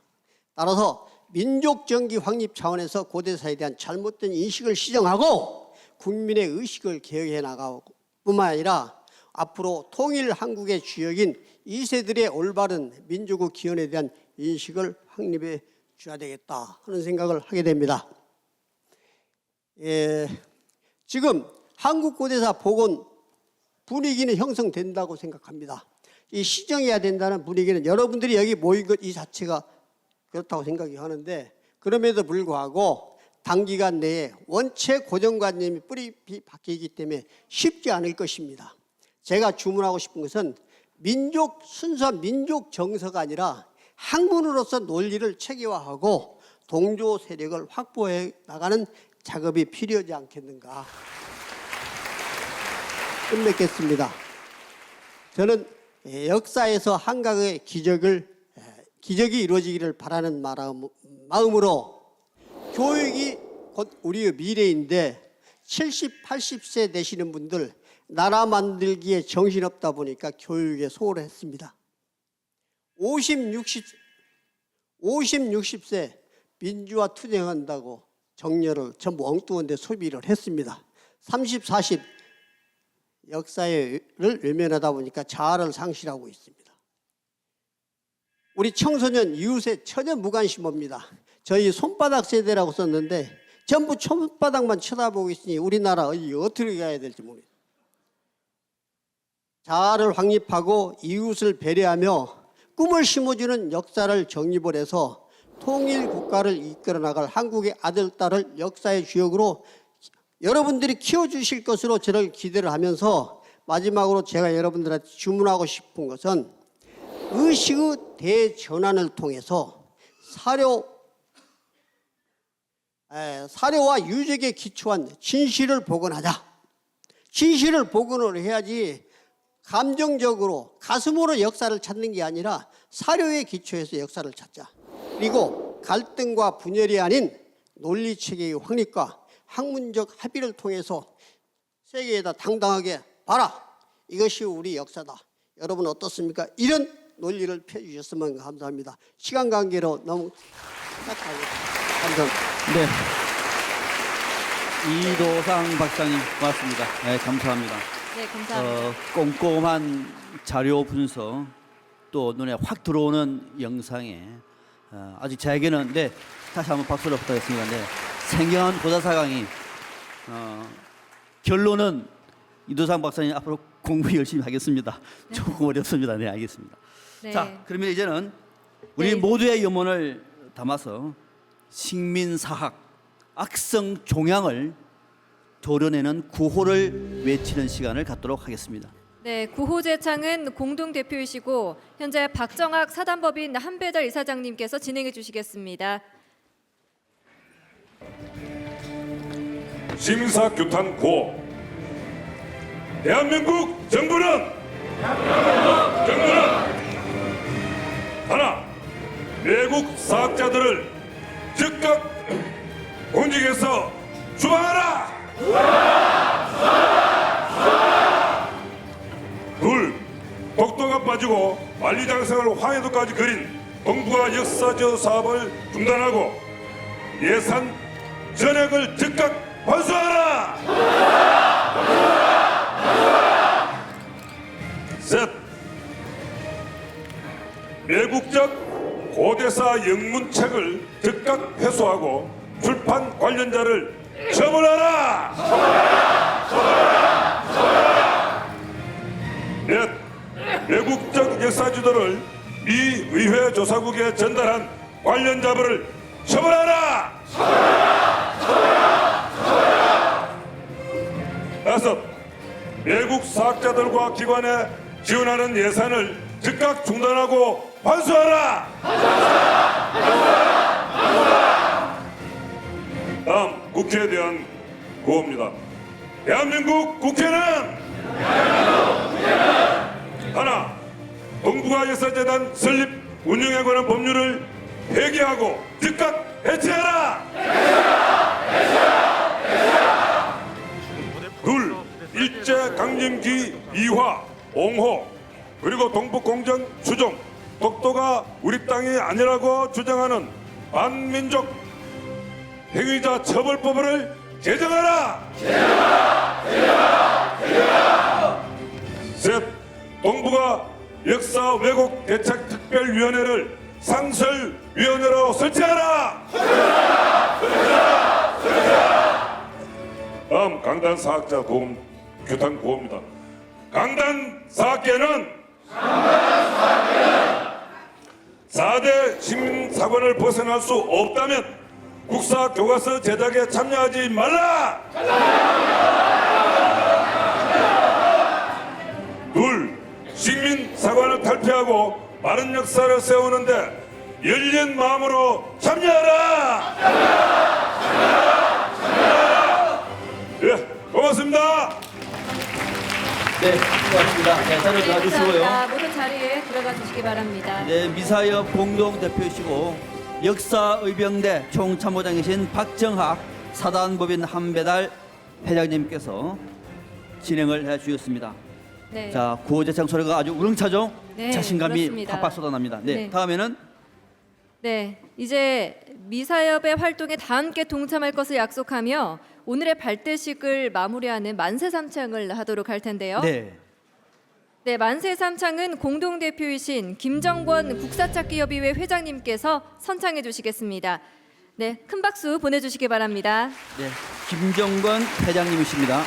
따라서 민족정기 확립 차원에서 고대사에 대한 잘못된 인식을 시정하고 국민의 의식을 개혁해 나가고 뿐만 아니라 앞으로 통일 한국의 주역인 2세들의 올바른 민족의 기원에 대한 인식을 확립해 줘야 되겠다 하는 생각을 하게 됩니다. 지금 한국 고대사 복원 분위기는 형성된다고 생각합니다. 이 시정해야 된다는 분위기는 여러분들이 여기 모인 것 이 자체가 그렇다고 생각이 하는데 그럼에도 불구하고 단기간 내에 원체 고정관념이 뿌리 바뀌기 때문에 쉽지 않을 것입니다. 제가 주문하고 싶은 것은 순수한 민족 정서가 아니라 학문으로서 논리를 체계화하고 동조 세력을 확보해 나가는 작업이 필요하지 않겠는가. 끝맺겠습니다. 저는 역사에서 한강의 기적이 이루어지기를 바라는 마음으로 교육이 곧 우리의 미래인데 70, 80세 되시는 분들 나라 만들기에 정신없다 보니까 교육에 소홀했습니다. 50, 60세 민주화 투쟁한다고 정렬을 전부 엉뚱한 데 소비를 했습니다. 30, 40 역사를 외면하다 보니까 자아를 상실하고 있습니다. 우리 청소년 이웃에 전혀 무관심합니다. 저희 손바닥 세대라고 썼는데 전부 손바닥만 쳐다보고 있으니 우리나라 어떻게 가야 될지 모르겠어요. 자아를 확립하고 이웃을 배려하며 꿈을 심어주는 역사를 정립을 해서 통일 국가를 이끌어 나갈 한국의 아들, 딸을 역사의 주역으로 여러분들이 키워주실 것으로 저를 기대를 하면서 마지막으로 제가 여러분들한테 주문하고 싶은 것은 의식의 대전환을 통해서 사료와 유적에 기초한 진실을 복원하자. 진실을 복원을 해야지 감정적으로 가슴으로 역사를 찾는 게 아니라 사료에 기초해서 역사를 찾자. 그리고 갈등과 분열이 아닌 논리체계의 확립과 학문적 합의를 통해서 세계에다 당당하게 봐라. 이것이 우리 역사다. 여러분 어떻습니까? 이런 논리를 펴주셨으면 감사합니다. 시간 관계로 너무 감사합니다. 네. 이도상 박사님 고맙습니다. 네, 감사합니다. 네, 감사합니다. 꼼꼼한 자료 분석 또 눈에 확 들어오는 영상에 아직 저에게는 다시 한번 박수를 부탁드리겠습니다. 생경한 고사사 강의 결론은 이도상 박사님 앞으로 공부 열심히 하겠습니다. 조금 어렵습니다. 네, 알겠습니다. 네. 자, 그러면 이제는 우리 네. 모두의 염원을 담아서 식민사학 악성 종양을 도려내는 구호를 외치는 시간을 갖도록 하겠습니다. 네, 구호 제창은 공동 대표이시고 현재 박정학 사단법인 한배달 이사장님께서 진행해 주시겠습니다. 시민사학 규탄 구호. 대한민국 정부는 하나, 외국 사학자들을 즉각 공직에서 추방하라. 둘, 독도가 빠지고 만리장성을 황해도까지 그린 동북아 역사지도 사업을 중단하고 예산 전액을 즉각 환수하라. 셋, 외국적 고대사 영문책을 즉각 회수하고 출판 관련자를 처벌하라. 넷, 외국적 역사지도를 미 의회 조사국에 전달한 관련자들을 처벌하라. 다섯, 외국 사학자들과 기관에 지원하는 예산을 즉각 중단하고 환수하라. 다음 국회에 대한 구호입니다. 대한민국 국회는 하나, 동북아 역사재단 설립 운영에 관한 법률을 폐기하고 즉각 해체하라. 둘, 일제강점기 이화, 옹호, 그리고 동북공정 추종, 독도가 우리 땅이 아니라고 주장하는 반민족 행위자 처벌법을 제정하라. 셋, 동북아 역사 왜곡 대책 특별위원회를 상설위원회로 설치하라. 다음 강단 사학자 도움 규탄 구호입니다. 강단 사학계는 4대 식민사관을 벗어날 수 없다면 국사 교과서 제작에 참여하지 말라. 둘, 식민사관을 탈피하고 바른 역사를 세우는데 열린 마음으로 참여하라. 예, 고맙습니다. 네, 고맙습니다. 네, 자리를 네, 놔주시고요. 감사합니다. 모두 자리에 들어가 주시기 바랍니다. 네, 미사협 공동 대표이시고 역사의병대 총참모장이신 박정학 사단법인 한배달 회장님께서 진행을 해주셨습니다. 네. 자, 구호제창 소리가 아주 우렁차죠? 네, 자신감이 그렇습니다. 팍팍 쏟아납니다. 네, 네. 다음에는 네, 이제 미사협의 활동에 다 함께 동참할 것을 약속하며 오늘의 발대식을 마무리하는 만세삼창을 하도록 할 텐데요. 네, 네, 만세삼창은 공동대표이신 김정권 국사찾기협의회 회장님께서 선창해 주시겠습니다. 네, 큰 박수 보내주시기 바랍니다. 네, 김정권 회장님이십니다.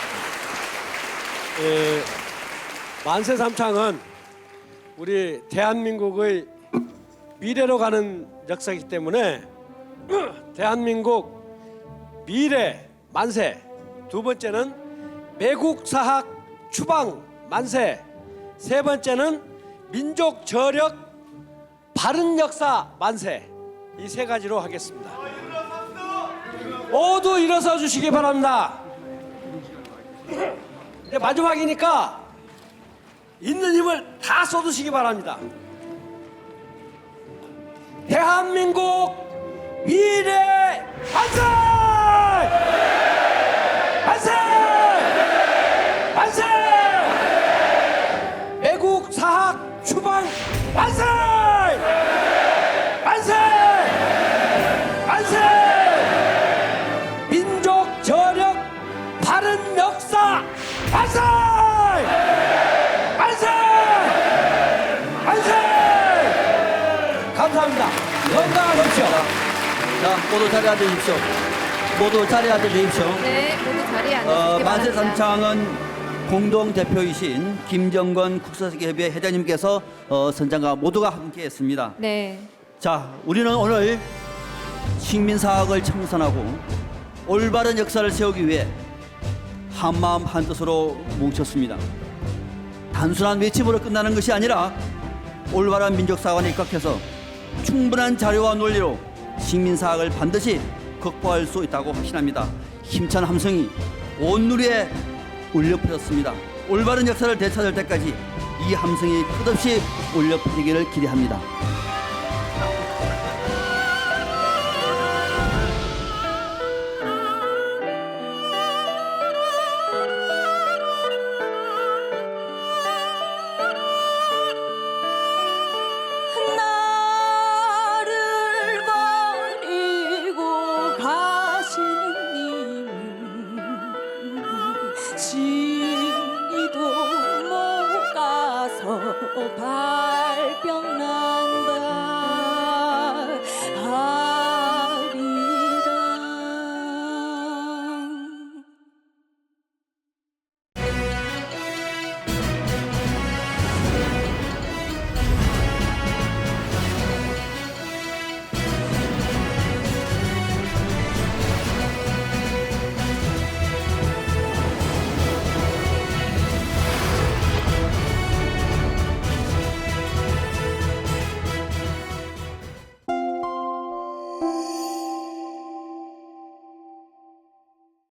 만세삼창은 우리 대한민국의 미래로 가는 역사이기 때문에 대한민국 미래 만세, 두 번째는 매국사학 추방 만세, 세 번째는 민족 저력 바른 역사 만세, 이 세 가지로 하겠습니다. 모두 일어서 주시기 바랍니다. 이제 마지막이니까 있는 힘을 다 쏟으시기 바랍니다. 대한민국 미래 만세! 만세! 만세! 매국 사학 추방 만세! 만세! 만세! 민족 저력 바른 역사 만세! 만세! 만세! 감사합니다. 건강하십시오. 자, 모두 자리에 앉으십시오. 모두 자리에 앉으십시오. 네, 모두 자리에 앉으시기 만세 바랍니다. 삼창은 공동 대표이신 김정건 국사협의 회장님께서 선장과 모두가 함께했습니다. 네. 자, 우리는 오늘 식민사학을 청산하고 올바른 역사를 세우기 위해 한마음 한뜻으로 뭉쳤습니다. 단순한 외침으로 끝나는 것이 아니라 올바른 민족사관에 입각해서 충분한 자료와 논리로 식민사학을 반드시 극복할 수 있다고 확신합니다. 힘찬 함성이 온 누리에 울려 퍼졌습니다. 올바른 역사를 되찾을 때까지 이 함성이 끝없이 울려 퍼지기를 기대합니다. 나를 버리고 가시는 님은 진이도 못 가서 발병나